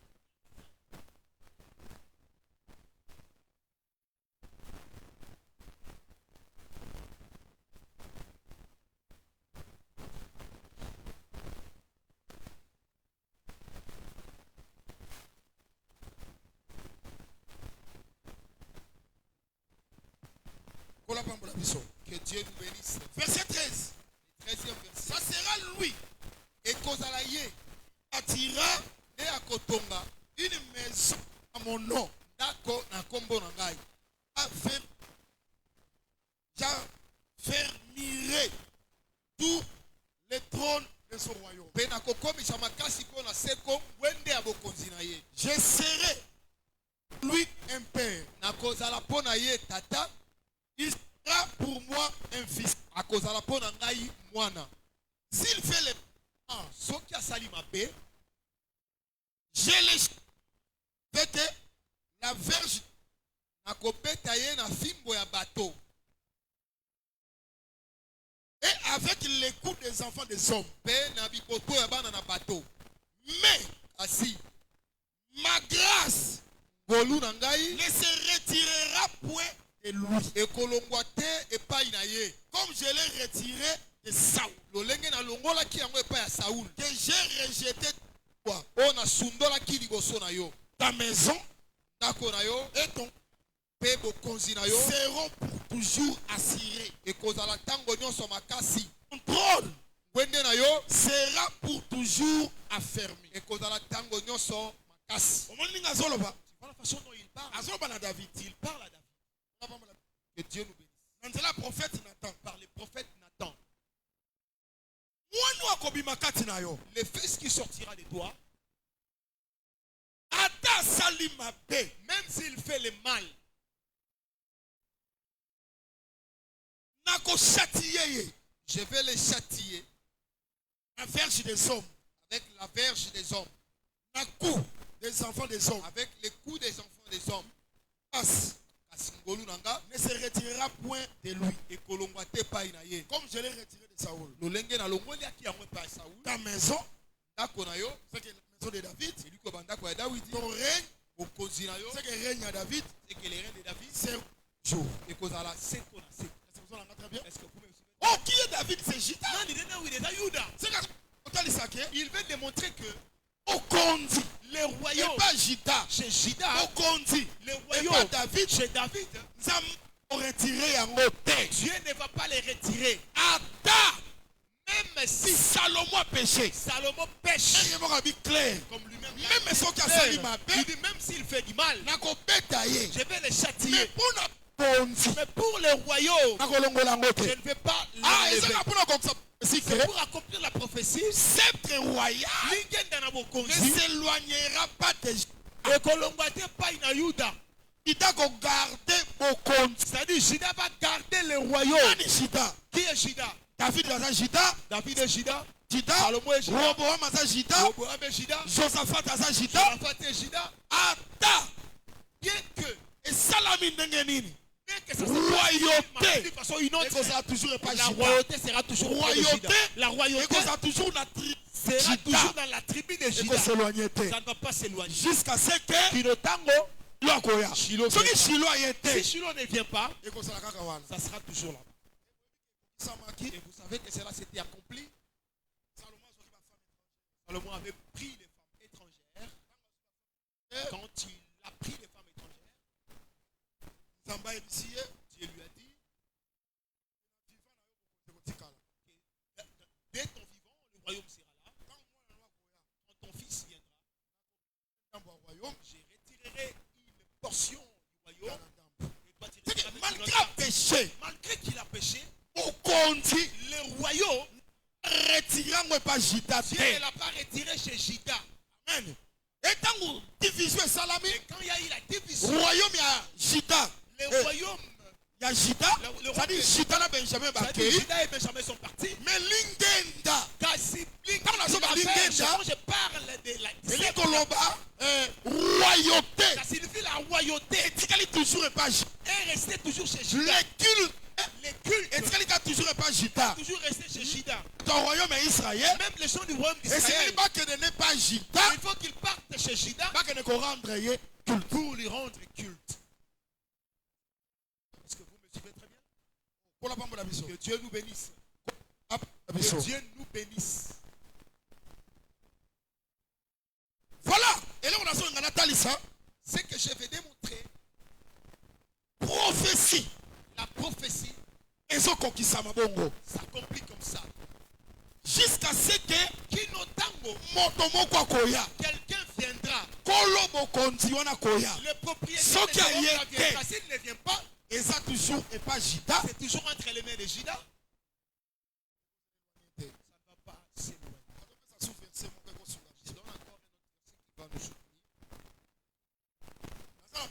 Que Dieu nous bénisse.
Verset 13.
13e verset.
Ça sera lui
Et Kozalaye
attira
et à Kotonga
une maison à mon nom.
Dako na kombo na ngai.
J'affermirai tout le trône de son royaume.
Pe na kokomisa makasi ko na seko wende ya bokonzi na ye.
Je serai lui un père.
Na kozala pona ye tata,
Il sera pour moi un fils.
akozala pona ngai mwana.
S'il fait le
Soki asali mabe,
je le fête la verge
na kobeta ye na fimbo ya bato.
et avec les coups des enfants des hommes.
Pe na bikoto ya bana na bato.
Mais
Asi
ma grâce
ngolu na ngai
ne se retirera point de lui.
ekolongwa te epai na ye.
Comme je l'ai retiré de Saul.
Lolenge na longolaki yango epai ya Saoul.
Que j'ai rejeté toi.
O na sundolaki liboso na yo.
Ta maison
Ndako na yo
et ton
pe bokonzi na yo
seront pour toujours assurés.
ekozala ntango nyonso makasi.
Ton trône
Wende na yo
sera pour toujours affermi.
ekozala ntango nyonso makasi.
Au moment où Azoloba,
Voilà la façon dont il parle.
Azoloba na David.
Il parle à David. Que Dieu nous bénisse.
Dans la prophète Nathan.
Par le prophète Nathan.
Moi nous akobima kati na yo.
Le fils qui sortira de toi,
Ata salima be.
même s'il fait le mal,
Nako châtier
je vais le châtier
la verge des hommes.
avec la verge des hommes,
Na coup des enfants des hommes.
avec les coups des enfants des hommes.
Passe.
Kasi ngolu nanga
Ne se retirera point de lui.
ekolongwa te epai na ye.
Comme je l'ai retiré de Saoul.
Lolenge na longoliaki yango epai ya Saoul.
Ta maison,
Ndako na yo
c'est que la maison de David.
eliko bandako ya Dawidi.
Ton règne,
Bokonzi na yo
c'est que règne à David.
c'est que le règne de David
C'est jour.
ekozala seko na seko.
Est-ce que vous en avez très bien?
Est-ce que vous pouvez me suivre?
Oh, qui est David? C'est Gita.
Nani nene oui déjà Yuda.
C'est que
Il veut démontrer que
au Kondi.
le
Et
royaume
pas Gita.
chez Juda,
Au Kondi.
le
Et pas
royaume
David.
chez David,
Zam retiré en hôtel.
Dieu ne va pas les retirer.
Ada.
Même si
Salomon a péché.
Salomon pêche,
Il y a un clair.
comme lui-même,
Même ceux qui ont
fait,
sali ma
il dit même s'il fait du mal,
Nako betaye.
je vais les
Mais
châtier.
pour na Kondi.
Mais pour le royaume,
Nako longola
je
ngote.
ne vais pas
Ah, et
l'enlever.
c'est pour comme ça. Si
C'est pour accomplir la prophétie.
sceptre royal
Lingenda na
ne
bokonzi,
s'éloignera pas de
ekolongwa te pai na Yuda.
Gita ko garder mon compte.
C'est-à-dire, Juda va garder le royaume.
Nani Gita?
Qui est Juda?
David aza Gita.
David est Juda.
Gita.
Salomon est Juda.
Roboam aza Gita.
Roboam est Juda.
Josaphat aza Gita.
Josaphat est Juda.
Ata
Bien que,
esalami ndenge nini?
bien que ça se
Royauté.
passe de façon une autre,
Ekozala toujours pas
la
Gita.
royauté sera toujours auprès de
Royauté.
Juda. La royauté
Ekozala toujours na tribu.
sera toujours dans la tribu de Juda.
Ekoseloigner te.
Ça ne va pas s'éloigner.
Jusqu'à ce que
Kinotango,
lokoya.
Shiloh
Soki
viendra.
Shiloh aye
si
te.
Shiloh ne vient pas,
Ekozala kaka wana.
ça sera toujours là.
Samaki.
Et vous savez que cela s'était accompli. Salomon avait pris les femmes étrangères. Quand il a pris les femmes étrangères,
Zamba ebisiye.
Dieu lui a dit, dès ton vivant, le royaume sera là. Quand ton fils viendra, je retirerai une portion du le royaume, Dieu ne l'a pas retiré chez Juda.
Amen. Et quand division salami,
Et quand il y a eu la division,
royaume ya Juda,
le royaume,
ya Juda, ça dit Juda na Benjamin
ça dit
bakei,
Juda et Benjamin sont partis.
mais lingenda,
Car si
Quand on a dit Lingenda,
je parle de la
eli koloba royauté,
ça signifie la royauté.
etikali toujours pas
Et rester toujours chez
le
Juda.
culte,
Les cultes
etikali ka toujours pas Juda.
toujours resté chez Juda.
Ton royaume est Israël,
Même les gens du royaume
et c'est
d'Israël,
pas que ne n'est pas Juda,
il faut qu'ils partent chez Juda
pas que ne qu'on rendre ye culte.
pour lui rendre culte. Est-ce que vous me suivez très bien?
Pour la bande de la mission.
Que Dieu nous bénisse.
La
Que
mission.
Dieu nous bénisse.
Voilà. Et là on a son Talisa,
Ce que je vais démontrer,
prophétie.
la prophétie
ezokokisama bongo
s'accomplit comme ça.
jusqu'à ce que
Kino tango,
moto moko akoya
quelqu'un viendra.
kolo bokonzi wana koya
Le propriétaire
Soki
de ce
aye
monde
te.
viendra. S'il ne vient pas,
eza toujours epa Juda
c'est toujours entre les mains de Juda. Ça ne va pas s'éloigner. Je donne encore un autre verset qui va nous soutenir.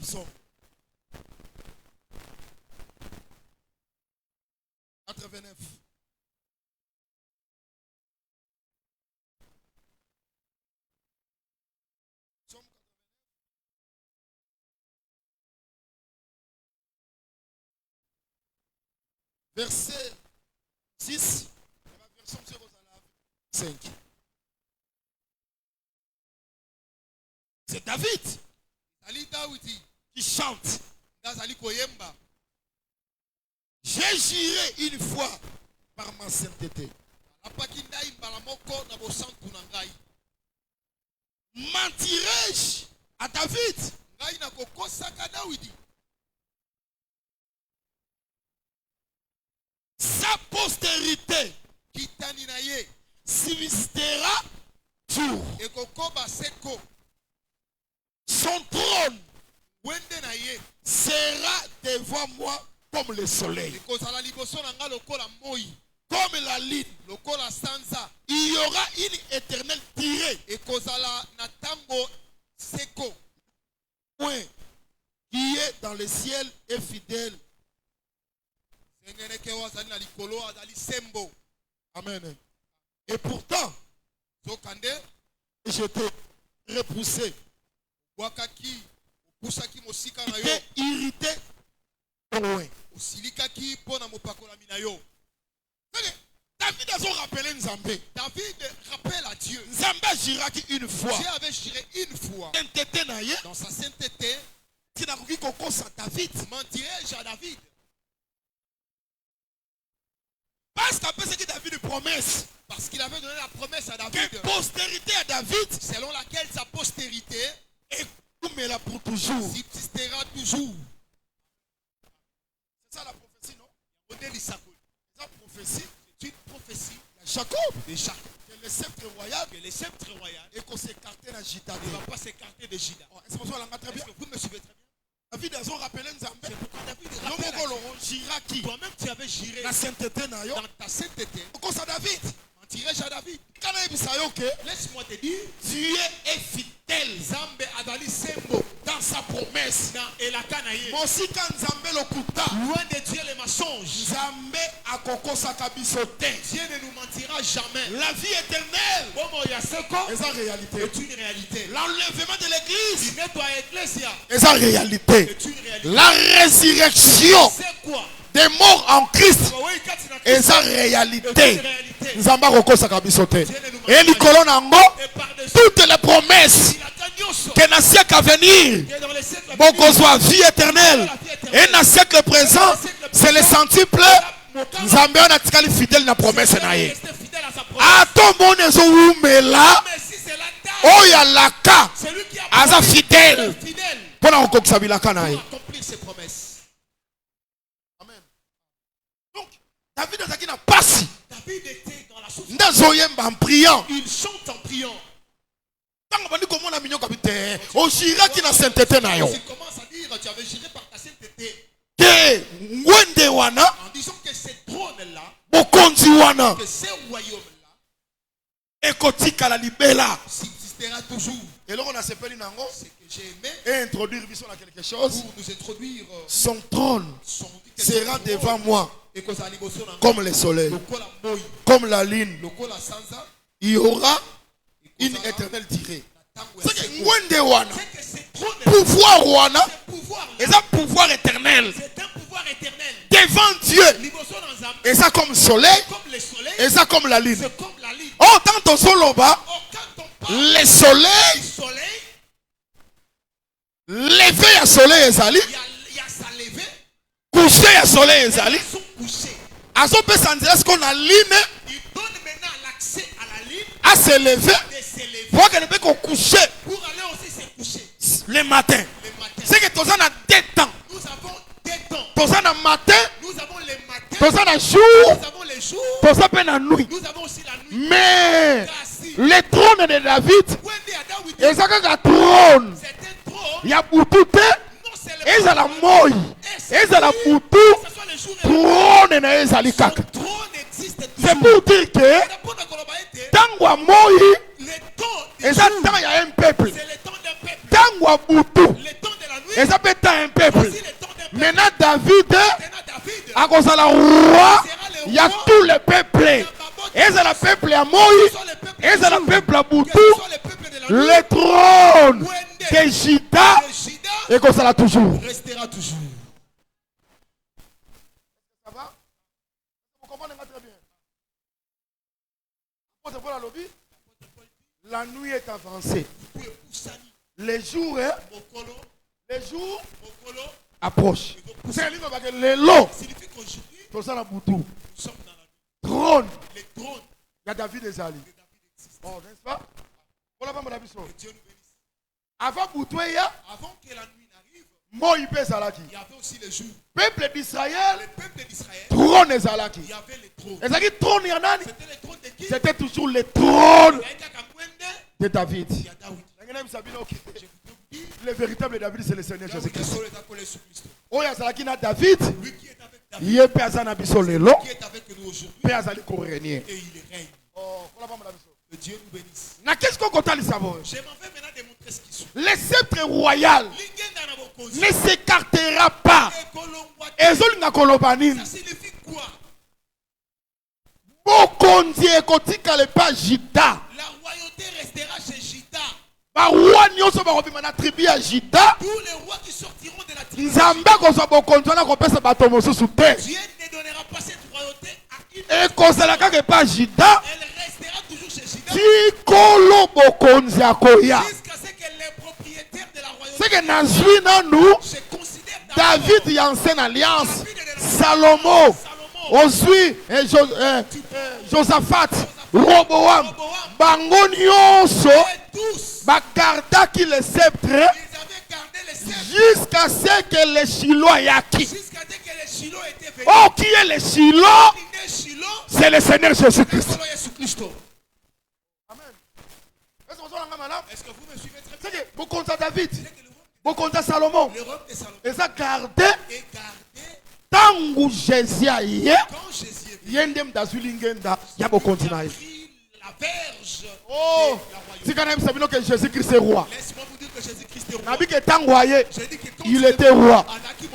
Psaume 89. Psaume 89. Verset 6. La version 5. C'est David
Ali Daoudi,
qui chante.
Nazali Koyemba.
J'ai juré une fois par ma sainteté.
Apakinda imbala moko na bosantu na ngai.
Mentirai-je à David?
Ngai na kokosaka Daoudi.
Sa postérité
Kitani na ye.
subsistera toujours.
Ekokoba seko.
Son trône
Wende na ye.
sera devant moi comme le soleil,
Ekozala liboso na nga lokola moi.
comme la lune.
Lokola sanza.
Il y aura une éternelle tirée
Ekozala na tango seko.
point qui est dans le ciel est fidèle.
Sengeneke wazali na likolo azali sembo.
Amen. Et pourtant,
Zokande
j'étais repoussé,
wakaki opusaki mosika na yo.
j'étais irrité au loin.
Osilikaki mpo na mopakolami na yo.
David a rappelé Nzambé.
David rappelle à Dieu.
Nzambé agiraki une fois.
Dieu avait juré une fois
Sainteté na ye,
dans sa sainteté.
tinakoki kokosa David.
Mentirai-je à David?
Parce qu'après ce que David promesse,
Parce qu'il avait donné la promesse à
que
David,
postérité à David
selon laquelle sa postérité
est là pour toujours.
subsistera toujours.
C'est ça la prophétie, non?
C'est
C'est la prophétie
une prophétie
de Jacob.
de Jacob.
Que le sceptre royal
Que le sceptre royal
et qu'on s'écartait dans Juda.
ne va pas s'écarter de Juda.
C'est pour ça qu'on a très bien.
Est-ce que vous me suivez très bien?
David a rappelé Nzambé.
C'est pourquoi David
Yo
rappelle à
moko
Dieu.
loro jiraki.
Toi-même tu avais juré
La sainteté na yo.
dans ta sainteté.
Kokosa David.
Mentirai-je à David?
Kana yebisa yo ke
Laisse-moi te dire,
Dieu est fidèle
Zambe adali sembo
dans sa promesse.
na elaka ye.
Mosika Nzambe lokuta.
Loin de Dieu les mensonges.
Nzambe akokosaka biso te.
Dieu ne nous mentira jamais.
La vie éternelle
Bomo ya seko
est en réalité.
est une réalité.
L'enlèvement de l'église
Ineto a ecclesia
est en réalité.
est une réalité.
La résurrection
C'est quoi?
des morts en Christ
Oui, kati na
est
Christ
en
est une
réalité.
réalité.
Nzambe akokosaka biso te. Et likolo nango
Et par-dessus,
toutes les promesses
il attend nyonso.
que dans le siècle à venir
Que dans les siècles à venir,
bokozwa vie éternelle et dans le siècle présent c'est le centuple. Nzambe on a tikali fidèle na promesse na ye.
rester fidèle à sa promesse.
Atomone ezowumela
Mais si c'est là
oyo alaka
celui qui a
aza
promis
fidèle
est fidèle
mpona kokokisa bilaka na ye.
pour accomplir ses promesses.
Amen. Donc David azalaki na pasi
David était dans la souffrance.
nde azoyemba en priant.
Il chante en priant.
Ntango bandi komona minyoka bite ojiraki na sainteté na yo
Il commence à dire, tu avais juré par ta sainteté
te ngwende wana
en disant que ce trône-là
bokonzi wana
que ce royaume-là
ekotika la libela.
subsistera toujours.
Et là on a sepeli nango
Ce que j'ai aimé
et introduire biso à quelque chose.
pour nous introduire
Son trône
son
sera devant moi
et que ça liboso na
comme le soleil,
lokola moi,
comme la lune.
lokola sanza,
Il y aura une
ekozala
éternelle tirée.
na tango ya
C'est que
seko.
mwende wana
C'est que ce trône,
pouvoir wana
ce pouvoir
et ça pouvoir éternel
c'est un pouvoir éternel.
devant Dieu.
Liboso na Nzambe,
Et ça comme soleil
comme le soleil,
et ça comme la lune.
c'est comme la lune.
Oh, tant au soloba,
Oh, quand on parle
le soleil,
du soleil,
lever à soleil ezali,
il y a sa levée,
coucher à soleil
et
ezali.
son coucher.
Azo peut s'en dire ce qu'on a lune
Il donne maintenant l'accès à la lune
à se lever
de s'élever
pour qu'elle ne peut qu'on coucher
pour aller aussi se coucher
le matin.
le matin.
C'est que tous en a deux temps.
Nous avons des temps.
Tous en a matin,
Nous avons les matins,
tous en a jour,
nous avons les jours,
tous en peine la nuit.
nous avons aussi la nuit.
Mais
Grâce.
le trône de David,
When they are down with
et ça quand un trône,
c'est un trône,
il y a boutoute,
non seulement
et ça la moi, et ça la boutou,
que ce soit le jour et le
trône na ezali
son
kaka.
trône existe
C'est
toujours.
pour dire que
Pour nous collaborer,
tango a moi,
le temps du
et ça
jour,
temps il y a un peuple.
c'est le temps d'un peuple.
Tango a boutou,
Le temps de la nuit,
et ça peut être un peuple.
aussi le temps d'un peuple.
Maintenant David,
Maintenant, David
à cause de la roi, il y a tout le peuple. Et c'est le peuple à moi, et c'est le peuple à
que
Boutou,
ce soit le peuple de la nuit,
le trône de Jida,
le Shida
et comme ça là toujours.
restera toujours.
Ça va? Vous comprenez très bien. La nuit est avancée. Les jours, hein,
Mokolo,
les jours
Mokolo,
approchent. C'est un livre avec les lots.
signifie qu'aujourd'hui,
Tout ça là Boutou.
nous sommes dans la nuit.
Trône.
Le trône
Il y a David et Zali.
de David existe.
Oh, n'est-ce pas? Voilà pas mon avis.
Que Dieu nous bénisse.
Avant Boutou, il y a
Avant que la nuit n'arrive,
Moïse Zalaki.
il y avait aussi le jour.
Peuple d'Israël,
Le peuple d'Israël,
trône et Zalaki.
il y avait le trône.
Et ça qui trône, il y en a.
C'était le trône de qui?
C'était toujours le trône
Il y a un Kakwende,
de David.
il y a Daoud.
Je voudrais vous
dire,
le véritable David, c'est le Seigneur Jésus-Christ.
Daoud est appelé sous Christ.
Oh, Yazalaki na David.
Lui qui est avec David,
Il est Pazana Bisolelo.
qui est avec nous aujourd'hui,
Pazali Kourenier.
et il règne.
Oh, voilà pas mon avis.
Que Dieu nous bénisse.
Na qu'est-ce qu'on compte à savoir?
Je m'en vais maintenant démontrer ce qui suit.
Le sceptre royal
Lingenda na bokonzi.
ne s'écartera pas.
Ekolongwa.
Ezolinga kolobanini.
Ça signifie quoi?
Bokonzi ekotika le pas Jida.
La royauté restera chez Jida.
Baroi nyonso bakobima na tribu ya Jida.
Tous les rois qui sortiront de la tribu de
Nzambe kozwa bokonzi wana kopesa bato mosusu te.
Dieu ne donnera pas cette royauté à une.
Ekozala kaka epa Jida.
Elle restera toujours chez Jida
Tikolo bokonzi akoya.
jusqu'à ce que les propriétaires de la royauté
C'est que nazwi nanu
se considèrent
David y a ancienne alliance. Salomo. Ozwi Josaphat. Roboam. Bango nyonso
et tous.
bagardaki le sceptre
Ils avaient gardé les sceptres
jusqu'à ce que le Shiloh ayaki.
jusqu'à ce que les Shiloh étaient venus.
Oh, qui est le Shiloh?
L'idée Shiloh,
C'est le Seigneur Jésus-Christ.
c'est Jésus-Christ.
Amen.
Est-ce que vous me suivez très bien?
C'est que Bokonza David,
C'est que
Bokonza Salomon,
le royaume de Salomon
et ça gardé
est gardé
tangu Jésus aye,
quand Jésus est venu.
yendem dazulingenda ya Bokonzi na ye.
Pris la verge
Oh,
de la royauté.
si quand même savons que Jésus-Christ est roi.
Laisse-moi vous dire que Jésus-Christ est roi.
Nabi que tangu aye,
J'ai dit que quand
il était roi.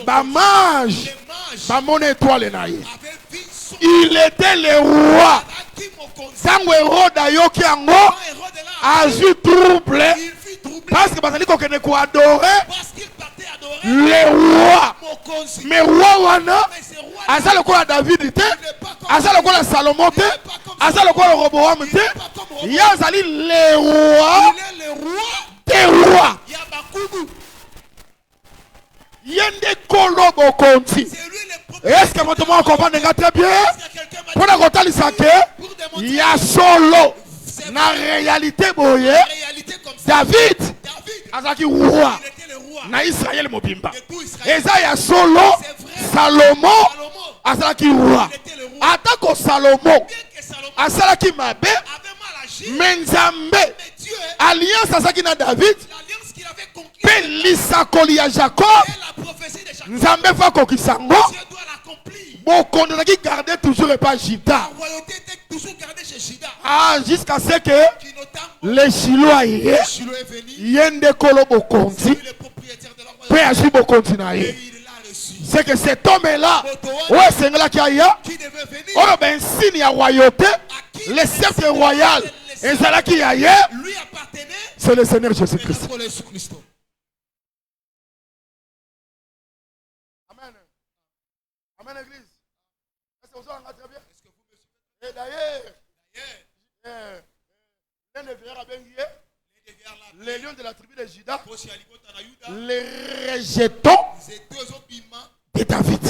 Ba mage,
les mages
ba mon étoile na ye.
avaient vu son
Il était le roi.
Anaki Mokonzi.
Tangu Hérode ayoki yango,
Quand Hérode est là,
a eu trouble.
il fut troublé
Parce que bazali kokende ko adorer
parce qu'il partait adorer
le roi.
Mokonzi.
Mais roi wana
Mais ce roi
aza lokola David te, aza lokola Salomon te, aza lokola Roboam te. Ye azali le roi
il est le roi
des rois.
Yabakubu.
Yende kolo bokonzi.
C'est lui le propriétaire.
Est-ce que votre monde comprend très bien?
Est-ce que quelqu'un m'a
Pour la kotalisa ke
pour démontrer
ya solo na réalité boye
la réalité comme ça?
David
David,
azaki roi
il était le roi
na Israël mobimba.
de tout Israël.
Eza ya solo
C'est vrai.
Salomon
Salomon,
azalaki roi.
il était le roi.
Atako Salomon
Bien que Salomon
asalaki mabe
avait mal agi,
mais Nzambe
mais Dieu,
alliance azalaki na David
l'alliance qu'il avait conquise
pe lisakoli ya Jacob
et la prophétie de Jacob,
Nzambe fa kokisango
Dieu doit l'accomplir.
Bon, qu'on a gardé toujours et pas Jida.
La royauté était toujours gardée chez Juda.
Ah, jusqu'à ce que
Qui notamment,
les Chinois
Shiloh est venu.
yende kolo bokonzi.
C'est lui le propriétaire de la
Pe
royauté.
aji bokonzi na
Et
ye.
il l'a reçu.
C'est que cet homme-là, ouais, c'est là qui a ya.
Qui devait venir.
Oh, ben, signe à royauté,
À qui
le sceptre royal, et c'est là qui a ya.
lui appartenait.
C'est le Seigneur Jésus-Christ.
Mesdames, Jésus Christ.
Amen. Amen, Église. Est-ce que vous en avez très bien? Est-ce que vous me suivez? Et d'ailleurs, l'un des veilleurs a bien gué, les lions de la tribu de Juda, les rejetons de David.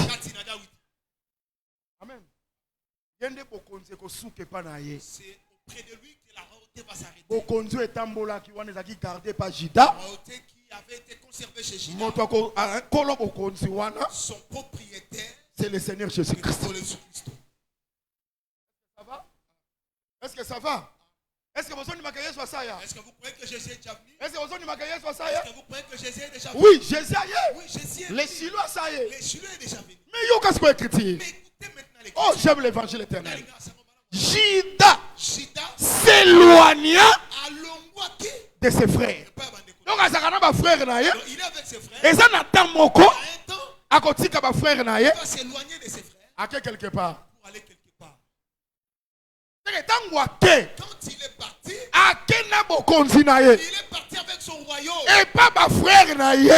Amen. Yende bokonze ko souke pa na ye.
C'est auprès de lui que la royauté va s'arrêter.
Bokonzo etambola ki wana ezaki gardé par Juda.
La royauté qui avait été conservée chez Juda.
Moto ko kolo bokonzi wana,
Son propriétaire,
c'est le Seigneur Jésus-Christ.
c'est Jésus-Christ.
Ça va? Est-ce que ça va? Est-ce que vous avez dit soit ça?
Est-ce que vous croyez que Jésus est déjà venu?
Est-ce que vous avez dit soit ça?
Est-ce que vous croyez que Jésus est déjà venu?
Oui, Jésus a y.
Oui, Jésus est
Les
venu.
Chinois ça y est.
Les Shiloh est déjà venu.
Mais yo qu'est-ce qu'on écrit?
Mais écoutez maintenant les
Oh,
gars.
j'aime l'évangile éternel.
Les gars, ça va mal.
Juda
Juda
s'éloigna
a l'ongouaké.
de ses frères.
Pas Bandeko.
Donc azakana ba frère na ye.
Donc, il est avec ses frères.
Et ça n'attend moko
À un temps,
akotika ba frère na ye.
il va s'éloigner de ses frères
À quelque part.
pour aller quelque part.
C'est que tango ake
Quand il est parti,
akena bokonzi na ye.
il est parti avec son royaume.
Et pas ba frère na ye.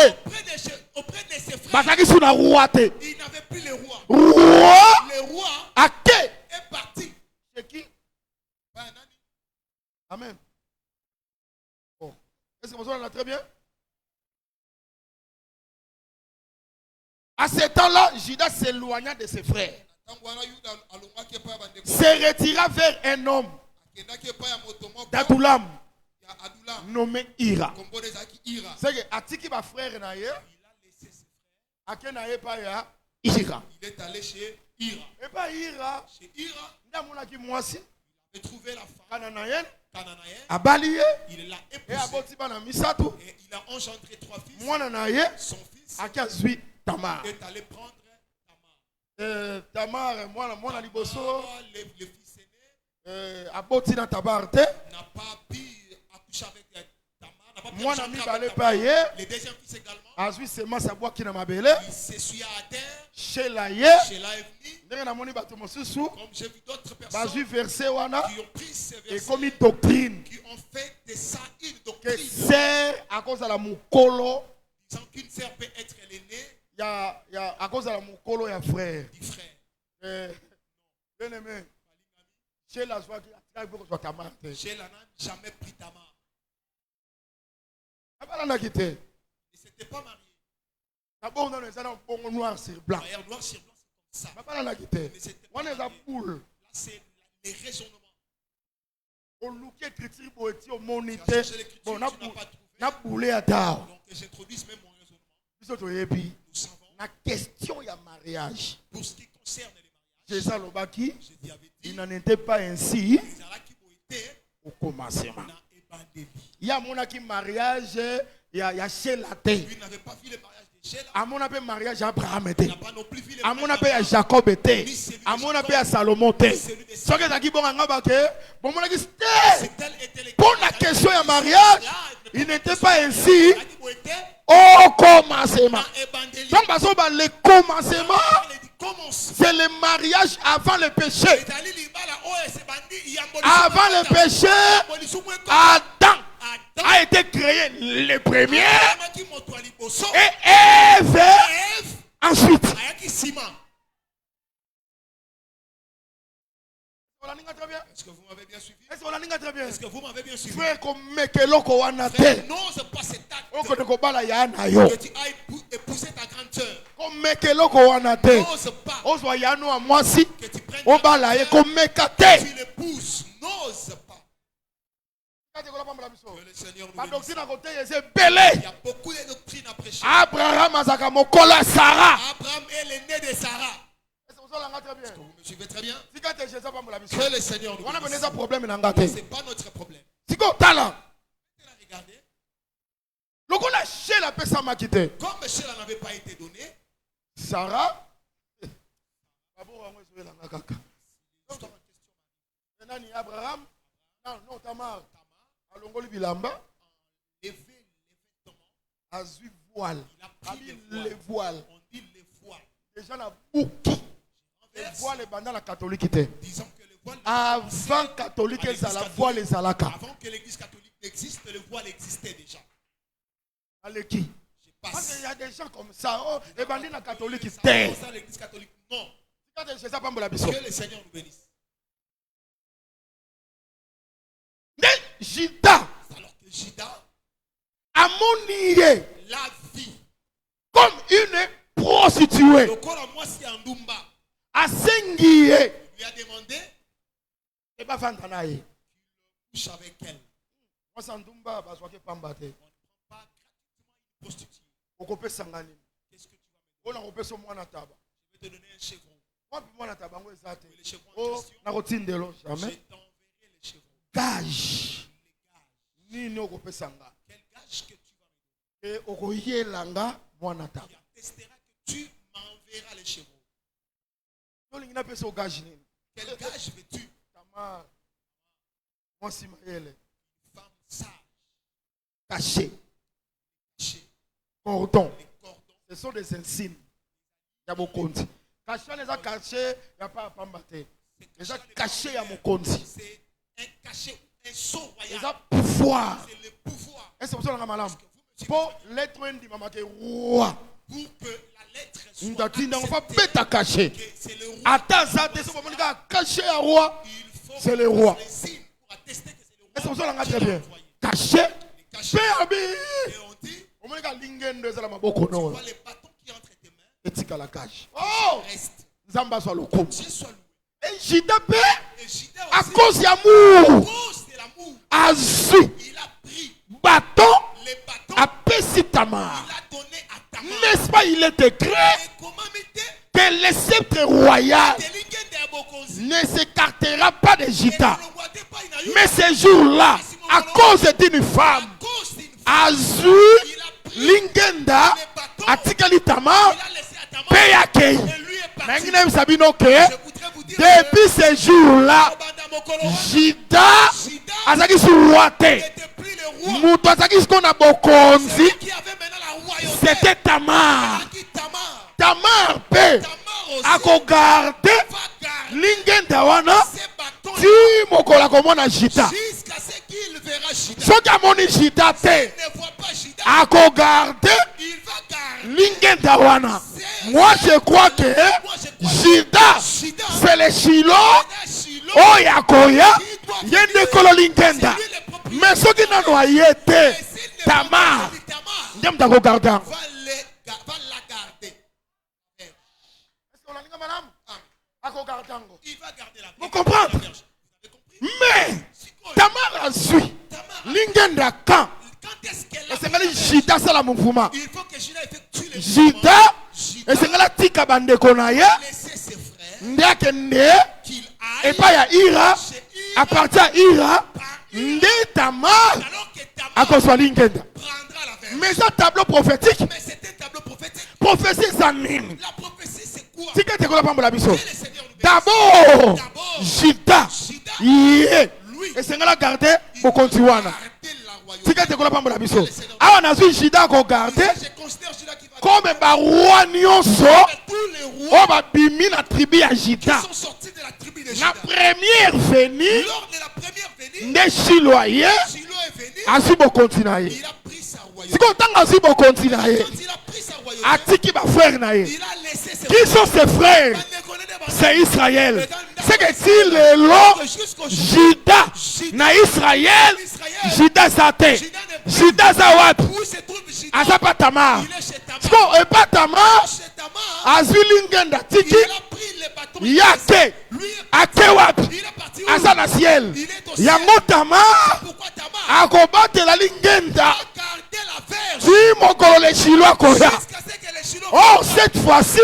Auprès de ses frères,
Bazaki suna roi te.
il n'avait plus les rois.
Roi
Le roi
ake.
est parti.
C'est qui?
Pas un ami.
Amen. Bon. Est-ce que vous en avez très bien? À ce temps-là, Judas s'éloigna de ses frères. Se retira vers un homme d'Adulam nommé Ira. C'est que Atiki va frère na ye, Ake na ye pa ya Ira.
Il est allé chez Ira.
Et pas Ira,
Chez Ira,
ndamuna ki mwasi,
il a trouvé la femme
Kananayen,
cananéenne.
abali ye,
Il l'a
et
épousée.
aboti bana misatu,
Et il a engendré 3 fils.
mwana na ye,
Son fils
Ake azwi Tamar.
est allé prendre Tamar.
Tamar, mwana liboso,
Le fils aîné
aboti na Tabar te,
n'a pas pu accoucher avec Tamar. N'a pas pu
mwana
accoucher
mibale
avec
pa
Tamar.
ye,
Le deuxième fils également.
azwi semence abwaki na mabele,
Il s'essuya à terre.
shela ye,
Sheila est venu.
ndenge namoni bato mosusu,
Comme j'ai vu d'autres personnes
bazwi verset wana,
qui ont pris ces
et
versets,
comme une doctrine,
qui ont fait de ça une
que
doctrine,
sert à cause de la mukolo,
disant qu'une sœur peut être l'aînée
à cause de la mukolo ya frère.
du frère.
Bien aimé, chez la joie qui a beaucoup de Tamar.
Sheila n'a jamais pris Tamar.
Après, on a quitté.
Il ne s'était pas marié.
D'abord, on a un bon noir sur blanc.
D'ailleurs, noir sur blanc, c'est comme ça.
Après, on a quitté.
Il ne s'était
On
pas
est à
marié.
poule.
Là, c'est les raisonnements.
On look écriture pour être au
Tu as
monité.
cherché l'écriture,
Bon,
tu n'as pas
na
trouvé.
boulé à tard.
Donc, j'introduis même mon raisonnement.
Nous
Nous savons,
la question il y a mariage.
pour ce qui concerne les mariages,
Jésus Lobaki,
je dis avait dit,
il n'en était pas ainsi
les Arabes qui ont été
au commencement.
dans évangélie.
Il y a mon qui mariage, il y a chez la terre.
Lui n'avait pas vu le mariage de Sheila.
À mon appel mariage Abraham
Il
était.
n'a pas non plus vu le
À mon
mariage
appel à
d'Abraham.
Jacob était. À mon appel à Salomon était. Ce que t'as dit bon en abake, bon mon aki
Si tel était le
pour la question de mariage, il n'était pas ainsi
Arabes qui ont été
au commencement.
dans évangélie.
Donc parce que le commencement,
Il dit, commence.
c'est le mariage avant le péché.
Ezali libala oyo esebandi yamboli
Avant le péché,
yamboli sumu ekoma.
Adam
Adam
a été créé le premier
ayamaki moto ya liboso
et Ève
Ève
ensuite.
ayaki nsima. Est-ce que vous m'avez bien suivi? Est-ce que vous m'avez bien suivi?
Frère, comme mekeloko wana
Frère,
te.
n'ose pas cet acte
Oko de kobala ya na yo.
que tu ailles épouser ta grande sœur.
Comme mekeloko wana te.
N'ose pas
Ozwa ya no mwasi.
que tu prennes
Obala ye
ta
comme mekate.
tu l'épouses. N'ose pas. Que le Seigneur nous
Ma
bénisse.
doctrine à côté, c'est belé.
Il y a beaucoup de doctrines à prêcher.
Abraham azaka mokola Sarah.
Abraham est l'aîné de Sarah.
Est-ce que vous allez très bien?
Vous me suivez très bien?
Si quand tu es Jésus, pas la mission.
Que le Seigneur nous
On a
bénisse.
besoin de problème dans
Ce
gâté.
n'est pas notre problème.
Si quand talent.
Regardez,
Le qu'on a chez la personne m'a quitté.
comme Sheila n'avait pas été donné,
Sarah. Abraham, non, Tamar, alongoli bilamba, azui voile, les voiles, on dit les voiles. Déjà la bouki, les voiles et pendant la catholique était.
Disons que le voile
avant catholique, c'est la voile et salaka.
Avant que l'église catholique n'existe, le voile existait déjà.
Allez qui? Parce qu'il y a des gens comme ça, oh, et bandit la catholique
Ça,
était.
l'église catholique, non.
Que le
Seigneur nous bénisse.
Jida,
Alors que Jida
a monié
la vie
comme une prostituée.
le corps à moi c'est un Dumba.
A sengié.
Il lui a demandé
Et pas fantanaye.
couche avec elle.
Moi c'est un Dumba, parce que pambate.
On ne prend pas gratuitement une prostituée.
Okope sangani.
Qu'est-ce que tu vas me
On a opé son mois na taba.
Je vais te donner un chevron.
Moi moi na taba ngo ezate.
Les chevrons en
Oh,
question,
na rotindelo
je
jamais.
t'enverrai les chevrons.
Gage.
Les gages.
Ni okope sanga.
Quel gage que tu vas me donner?
Et okoye langa moi na taba.
Il attestera que tu m'enverras les chevrons.
Yo lingina pesa gage ni.
Quel gage veux-tu?
Tama. Moi si maele.
Femme sage,
Caché.
cachée,
Cordon.
les cordons.
Ce sont des insignes. Il y a mon compte. Caché, les a cachés, il n'y a pas à pambater. Les a cachés à mon compte.
C'est un cachet, un sceau
Les
royal.
a pouvoir.
C'est le pouvoir.
Est-ce que vous avez un malam?
Parce que vous, monsieur,
Pour l'être un dit maman roi.
pour que la lettre
Nous
soit
avons on va
acceptée,
péter caché.
que c'est le roi.
Attends, ça, c'est ce moment caché à roi.
Il faut
C'est le roi.
les signes pour attester que c'est le roi.
Est-ce que vous avez un
qui
très
l'a
bien?
envoyé.
Caché.
Les cachets.
Permis.
Et on dit,
On me dit lingen de la
tu
maboko non.
vois les bâtons qui entrent tes mains,
Et tika la cache. Oh!
reste.
Zamba soit le com.
Dieu soit loué.
Et JDP,
Et Judas
à
aussi,
cause
à
d'amour,
cause de l'amour,
a su
il a pris
bâton
les bâtons,
à Pessitama.
il a donné à Tamar.
N'est-ce pas, il est décret
Et comment mettez
que le sceptre royal
des lignes de Abokonzi.
ne s'écartera pas de
Et
Jita.
ne le voyez pas, il n'a eu
Mais ce jour-là, à cause d'une
à
femme,
cause d'une femme.
Azu
Il a pris
Lingenda,
les bâtons,
Atikali Tama,
il a laissé à Tamar.
Peyake.
Et lui est parti.
Maintenant, Sabino que
Je voudrais vous dire
depuis ce jour-là, Jida azaki suwate.
n'était plus le roi.
Muto azaki skona bokonzi.
Celui qui avait maintenant la royauté.
C'était Tamar.
Qui Tamar.
Tamar pe
Tamar aussi
akogarde
va garder
lingenda wana
ses bâtons
ti mokola komona Jita.
jusqu'à ce qu'il verra Judas.
Soki amoni Jita te
Il ne voit pas Judas.
akogarde
Il va garder.
lingenda wana. Moi je crois que Jida c'est le Shilo oyo akoya yende kolo lingenda. Mais soki nano aye te Tamar nde mutu akogarde yango.
Va la garder. Il va garder la
Vous comprenez?
Vous avez compris?
Mais Tamar a su lingenda quand
Quand est-ce qu'elle
et
a
c'est que Jida sala mouvement.
Il faut que Judas effectue les
Jida et c'est que la tika bandeko na ye
laisser ses frères
nde akende
qu'il aille
epai ya Ira
chez
à partir ya Ira nde Tamar
alors que Tamar
akozwa lingenda.
prendra la verge.
Mais ça tableau prophétique,
Mais c'est un tableau prophétique.
prophétie eza nini?
La prophétie c'est quoi?
Tika tekola pambola biso.
Que le Seigneur nous bénisse.
D'abord Jida
Judas,
ye
lui,
esengela garde bokonzi wana.
garder la royauté.
Tika tekola pambola biso. Awa nazwi Jida akogarde
Je considère Judas qui va
comme baroi nyonso
garder tous les rois
oyo babimi na tribu ya
qui
Jida.
sont sortis de la tribu de
Na
Judas.
première venue
Lors de la première venue,
nde Shilo aye
Shiloh est venu,
azwi bokonzi na ye.
il a pris sa royauté.
Sikoyo ntango azwi bokonzi na ye
Quand il a pris sa royauté,
atiki bafrère na ye.
il a laissé ses
Qui sont ses frères? C'est Israël. C'est que si le lot
jusqu'au jour
Jida na Israël, Jida zate. Jida zawat.
où se trouve Judas,
Azapa Tamar.
il est chez Tamar.
Siko epa Tamar
Chez Tamar,
azwi lingenda tiki
il a pris les bâtons.
yake
Lui est
ake wapi
il est parti où?
aza na ciel.
Il est au ciel.
Yango Tamar
Pourquoi Tamar
akobatela lingenda
a gardé la verge
ti mokolo le Shilo akoya.
jusqu'à ce que les Shiloh
Oh, cette fois-ci,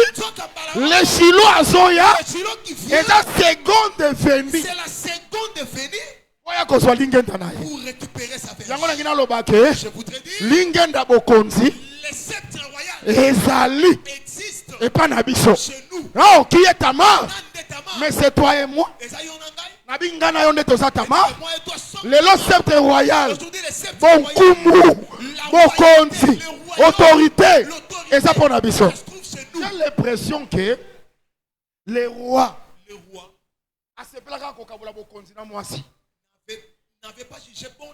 le Shilo azoya
les Shiloh qui vient,
eza seconde venue.
c'est la seconde venue
Oya kozwa lingenda na ye.
pour récupérer sa verge.
Yango nangi naloba ke
Je voudrais dire,
lingenda bokonzi
les sceptres royaux
ezali
existent
epa na biso.
chez nous.
Oh, qui est Tamar?
Nan de Tamar,
Mais c'est toi et moi.
Et ça y est, on en gagne.
Nabingana yonde tozatama.
Moi et toi sommes.
Le sceptre royal.
Aujourd'hui, les sceptres
Bon
royaux,
kumu. Bon konti. Autorité. Et ça pour Nabiso.
se trouve chez nous.
J'ai l'impression que les rois.
Le roi n'avait pas jugé bon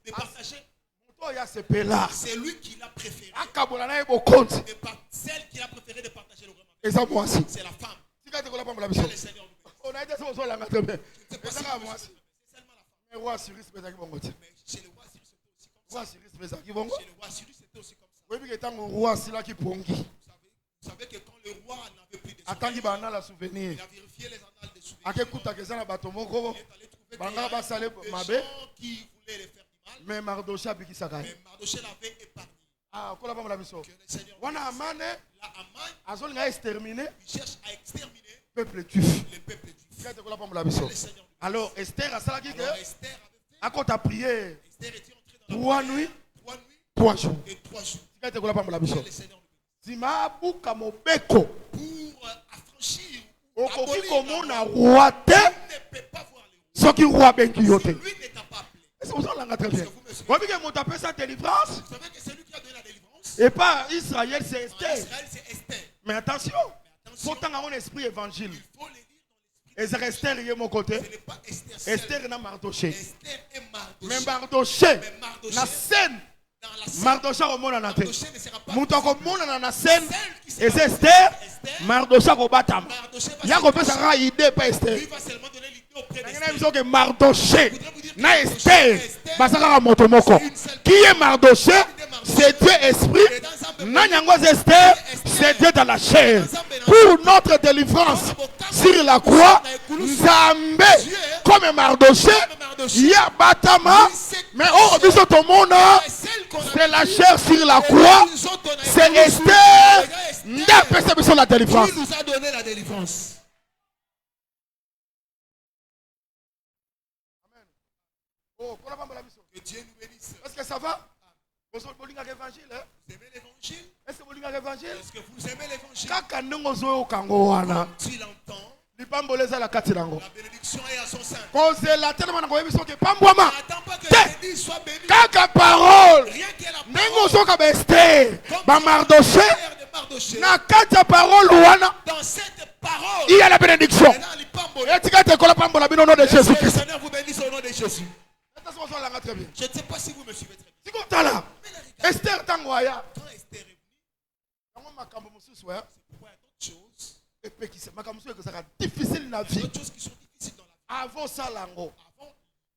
de partager. C'est lui qui l'a préféré. Celle qu'il a préféré de partager le royaume. C'est la femme. C'est le Seigneur.
On a été sur la main.
C'est seulement la femme.
Mais roi Cyrus,
Mais chez le roi Cyrus, c'était aussi comme ça. Chez le roi Cyrus, c'était aussi comme ça. Vous savez que quand le roi n'avait plus de souvenirs, il a vérifié les annales des souvenirs. Il est allé trouver des gens qui voulaient les faire du mal.
Mais Mardoché
l'avait épargné. Que le Seigneur la Aman, il cherche à exterminer
peuple juif.
le peuple juif.
Alors Esther a ça qui
Esther
a quand tu prié
était entrée dans
3 nuits,
3
jours.
et 3 jours.
Le
Seigneur
Zimabuka mobeko.
pour affranchir
Okoki
abolir
komona roi te.
il ne peut pas voir les rois.
Soki roi benki
Si
yote.
lui n'est pas appelé.
Est-ce que vous en avez très bien?
Est-ce que vous me suivez?
Vous voyez que mon tapé sa délivrance.
Vous savez que c'est lui qui a donné la délivrance.
Et pas Israël, c'est
En
Esther.
Israël, c'est Esther.
Mais attention,
Attention,
faut tant un esprit évangile.
il faut les lire dans l'esprit.
Et c'est Esther est mon côté.
Ce n'est pas Esther seule.
Esther n'a Mardoché.
Esther et
Mais
Mardoché.
Mardoché,
Mais Mardoché,
la scène,
dans la scène,
Mardoché remonte na te.
Mardoché ne sera pas
Mutako
visible.
mona na scène.
Celle qui
Et
sera
c'est Esther,
Esther,
Mardoché ko batama.
Mardoché va
Ya
se
ko
cacher.
pesa ra idée pas Esther.
Lui va seulement donner l'idée auprès
Nangena
d'Esther.
biso que Mardoché
Je voudrais vous dire que
na
Mardoché,
Esther
Esther,
basaka moto moko. Qui est Mardoché? C'est Dieu esprit. Nanyango Esther, c'est Dieu dans la chair. Pour notre délivrance sur la croix, Nzambe comme Mardoché, ya batama, mais oh biso to mona, c'est la chair sur la croix, c'est Esther, n'apesa biso la délivrance.
Qui nous a donné la délivrance. Que Dieu nous bénisse.
Est-ce que ça va? Vous aimez l'évangile?
Vous aimez l'évangile?
Est-ce que vous aimez l'évangile?
Est-ce que vous aimez l'évangile?
Kaka ndenge ozoyokango wana
Tu l'entends.
libambolo eza na kati nango
La bénédiction est à son sein.
kozela telema na koyebi soki pambwama
N'attends pas que
Te.
l'église soit bénie.
kaka parole
Rien que la
ndenge
parole.
ozoka baester
Comme
bamardoche
de Mardoché.
na kati ya parole wana
Dans cette parole.
il y a la bénédiction
Maintenant, l'ipambole.
etika ete ekola pambola bino au nom de
Que
jésus
le
christ
Seigneur vous bénisse au nom de Jésus.
ozolanga très bien
Je ne sais pas si vous me suivez très bien.
sikotala
Mais la regardez.
ester ntango aya
Quand Esther est venue,
yango makambo mosusu ya
c'est pourquoi il y a d'autres choses.
epekisa makambo mosusu ekozalaka difficile na vie
D'autres choses qui sont difficiles dans la vie.
avant osala yango
Avant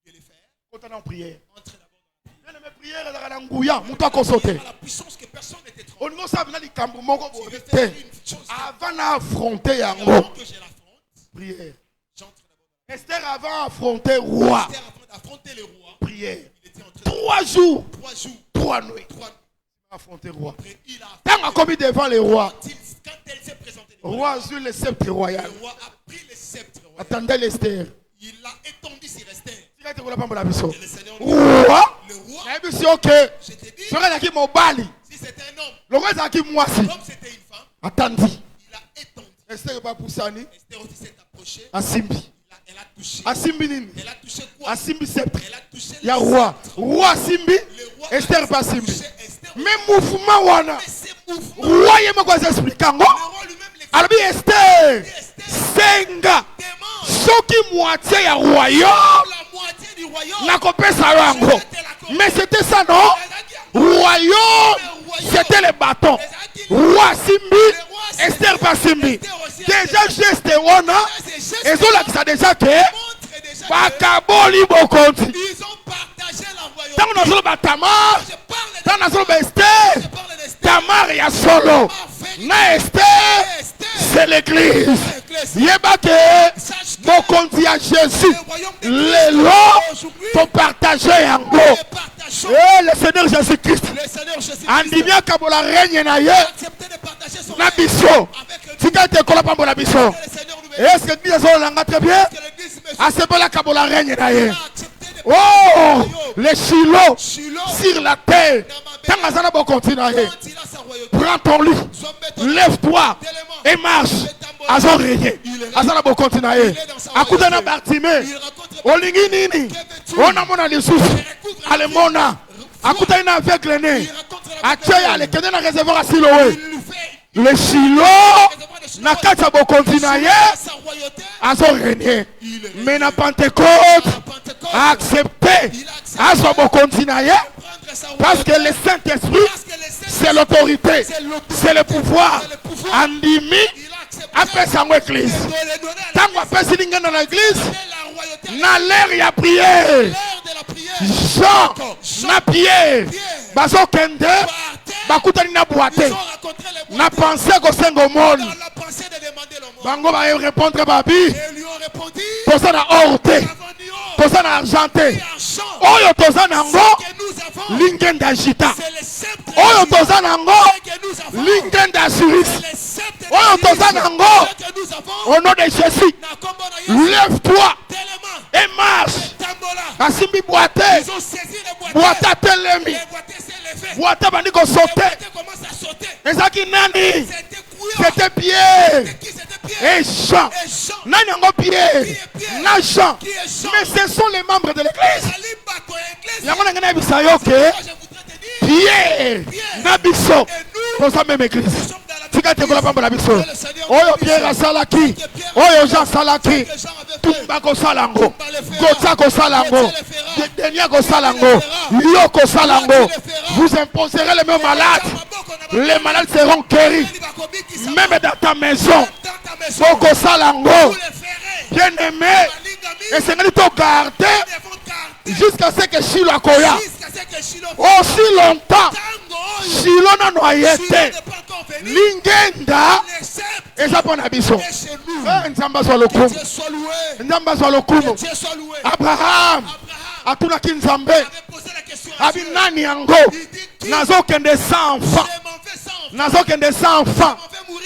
de les faire,
kota na prière
entrez d'abord dans la
bien aimé prière ezalaka na nguya moto akoso te
prière. À la puissance que personne n'était trop.
olingi osala na likambo moko
Je
boye
vais
te
faire une chose.
avant na affronter yango
Avant que je l'affronte,
prière
j'entre d'abord dans
Esther avant affronter roi
la prière. Esther, avant d'affronter le roi,
prière
il était en train de
3 jours
3 jours,
3 nuits
3 nuits.
affronter roi
Après, il a
tant a commis devant le roi
quand elle s'est présentée devant
roi a su le sceptre royal
le roi a pris le sceptre royal.
attendait l'Esther
Il l'a étendu sur Esther.
tika te kola pambola biso
Et le Seigneur
roi
le roi,
nayebi si oke
je te dis,
soki ezalaki mobali
si c'était un homme,
longo ezalaki mwasi
comme c'était une femme,
atandi
il a étendu.
Esther bapusani
Esther aussi s'est approchée.
asimbi
Elle a touché.
asimbi nini
Elle a touché quoi?
asimbi sceptre
Elle a touché
ya
le
roi
sceptre.
roi asimbi
Le roi
Esther
a
mpe asimbi
touché Esther.
me mouvement wana
Mais ces mouvements,
roi ye moko azaexplike yango
le roi lui-même les
alobi Esther
Esther
senga
demande
soki moitié ya royaume
la moitié du royaume.
nakopesa yo yango mais c'était ça non royaume c'était le bâton roi simbi Esther pas simbi déjà geste wana ezolakisa déjà ke
Montre déjà que
bakaboli bokonzi
ils ont partagé la royauté.
ntango nazoloba tamar
Je parle de
ntango nazoloba Esther
je parle d'Esther.
tamar ya solo na Esther c'est l'église yeba ke
Sache que
bokonzi ya jésus
le royaume de
lelo
Christ aujourd'hui,
topartage yango
nous partageons.
Eh, le seigneur jésus christ
Le Seigneur Jésus-Christ
andimi akabola règne na ye
a accepté de partager son
na
règne
biso
avec nous.
tika ete ekola pambola biso
Que le Seigneur nous bénisse.
est-ce que église ezololanga très bien
Que l'Église me
asepela kabola règne na ye
a accepté de
oh
partager
le shilo
Shiloh,
sur la terre ntango aza na bokonzi na ye
quand il a sa royauté,
prends ton lit
sois béton,
lève-toi
d'éléments,
et marche
de ta
azo régné. Azala bo continuer. Akutana Bartimée. Olingi nini? Ona mona lisusu. Ale mona. Akutana na aveugle né. Atya ale kende na réservoir à Siloé. Le Shilo na kati ya bo continuer. Azo régné. Mais na Pentecôte a accepté. Azo bo continuer. Parce que le Saint-Esprit, c'est l'autorité, c'est le pouvoir. Andimi, après ça, l'église. Tant qu'on fait ce qu'il dans l'église, na l'air il y a prière. Jean, na prière. Bazo kende, bakutani na boite. Na pensé qu'au Saint-Gomon. Bango va répondre babi. Pour ça na orte. Pour ça na argenté. Oyo toza nango. Lingenda jita. Oyo toza nango. Lingenda suisse. Oyo toza nango. Au nom de Jésus. Lève-toi. Et marche. Asimbi boite. Boite telemi. Boite bandi ko sauter. Ezaki nani? C'était Pierre. Et Jean. Nani ango Pierre. Na Jean. Mais ce sont les membres de l'église. Yango ngana bisayo ke. Pierre. Na biso. Pour ça même église. Tika te kola pamba la biso. Oyo Pierre asalaki. Oyo Jean salaki. Tumba ko salango. Gotsa ko salango. Denia ko salango. Yo ko salango. Vous imposerez les mêmes malades. Les malades seront guéris. Même dans ta maison. Boko salango. Bien aimé. Et c'est nous te garder jusqu'à ce que Shilo akoya. Aussi longtemps. Shilo na noyete. Lingenda. Et ça pour Nabiso. Nzamba soit le coup. Nzamba soit le coup. Abraham. Atuna kinzambe. Abi nani yango. Nazo kende 100 enfants. Nazo kende 100 enfants.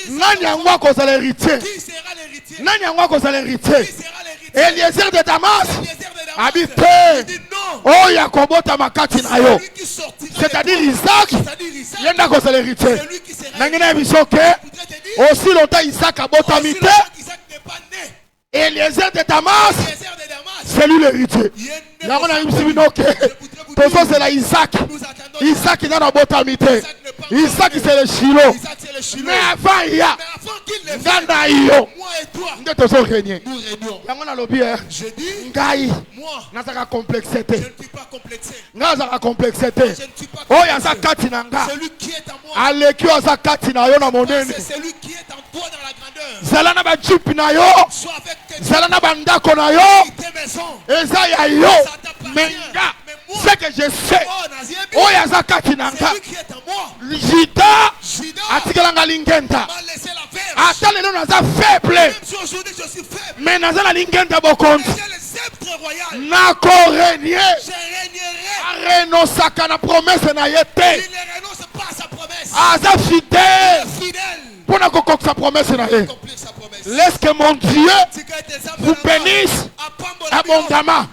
Nani yango akozala héritier. Nani yango akozala héritier. Eliezer de Damas. Habité. Oh yakobota makati na yo. C'est-à-dire Isaac. Yenda akozala héritier. Nangina bisoke. Aussi longtemps Isaac a botamité. Eliezer de Damas. C'est lui l'héritier. Yango na imsibinoke. Tozo c'est la Isaac. Isaac est dans la botamité. Isaac c'est le Shilo. Mais avant il y a Nganda iyo. Nde tozo régner. Yango na lobi
Je dis,
ngai nazaka complexité. Nazaka complexité. Oh ya za kati na nga.
celui qui est en moi,
Aleki o za kati na yo na monene.
c'est celui qui est en toi dans la grandeur.
Zala na ba jeep na yo.
Sois avec tes
Zala na ba ndako na yo.
maisons.
Eza ya yo. Menga. Ce que je sais.
Oh, Nazien,
Oh ya za kati na nga.
celui qui est en moi.
Jida
Judas
atikalanga lingenda.
m'a laissé la verge.
Ata lelo naza faible.
Même si aujourd'hui je suis faible,
Mais naza na lingenda bokonzi.
j'ai le sceptre royal.
Nako régner.
Je régnerai.
Renosaka na promesse na ye
Il
te.
ne renonce pas à sa promesse.
Aza fidèle.
Fidèle.
Pour na kokokisa sa promesse na ye.
Accomplir sa promesse.
Laisse que mon Dieu
Si que tes âmes
vous bénisse abondamment.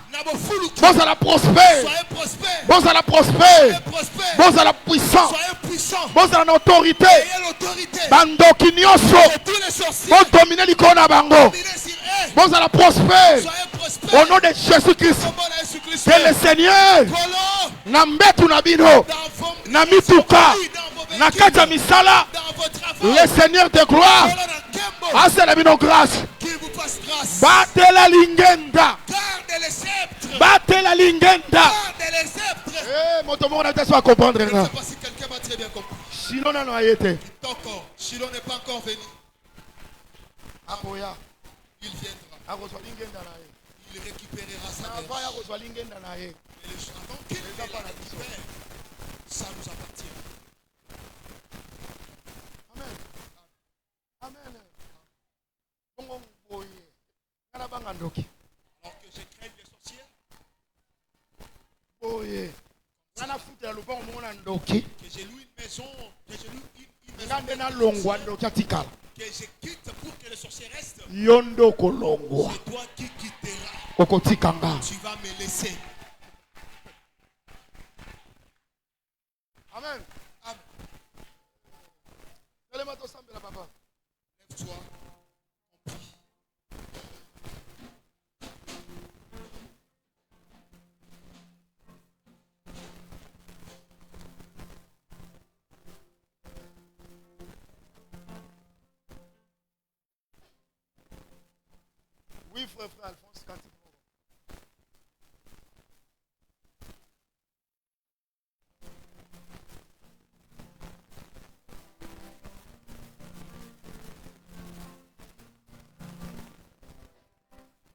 Bozala prospère.
Soyez prospère.
Bozala prospère.
Soyez prospère.
Bozala puissant.
Soyez puissant.
Bozala na autorité.
Ayez l'autorité.
Bandoki nyonso.
Et tous les sorciers.
Bodomine likolo na bango.
Dominez sur eux.
Bozala prospère.
Soyez prospère.
Au nom de Jésus-Christ.
Au nom de Jésus-Christ.
Que le Seigneur
Kolo,
na mbetu na bino.
dans vos
Na mituka.
dans vos
Na kati ya misala.
dans vos travaux.
Le Seigneur de gloire.
Kolo dans Kembo.
Asala bino grâce.
Qu'il vous fasse grâce.
Batela lingenda.
Gardez les sceptres.
Batela lingenda.
Gardez les sceptres.
Eh, moto moko na teso a comprendre
Je ne
nga.
sais pas si quelqu'un va très bien comprendre.
Shilo na no ayete.
Encore, Shiloh n'est pas encore venu.
Akoya.
Il viendra.
Akozwa lingenda na ye.
Il récupérera sa
Ava ya
verge.
kozwa lingenda na ye.
Et avant qu'il ne la récupère, ça nous appartient.
Amen. Amen. Bongo boye. Kana banga ndoki.
Alors que je craigne les sorciers,
Boye. Kana futa lupango mona ndoki.
que j'ai loué une maison, que j'ai loué une maison,
Ngande na longwa ndoki atikala.
que je quitte pour que les sorciers restent.
Yondo kolongwa.
C'est toi qui quitteras.
Okotikanga.
Tu vas me laisser.
Amen.
Amen.
Telema to sambela papa.
Lève-toi.
frère Alphonse, quand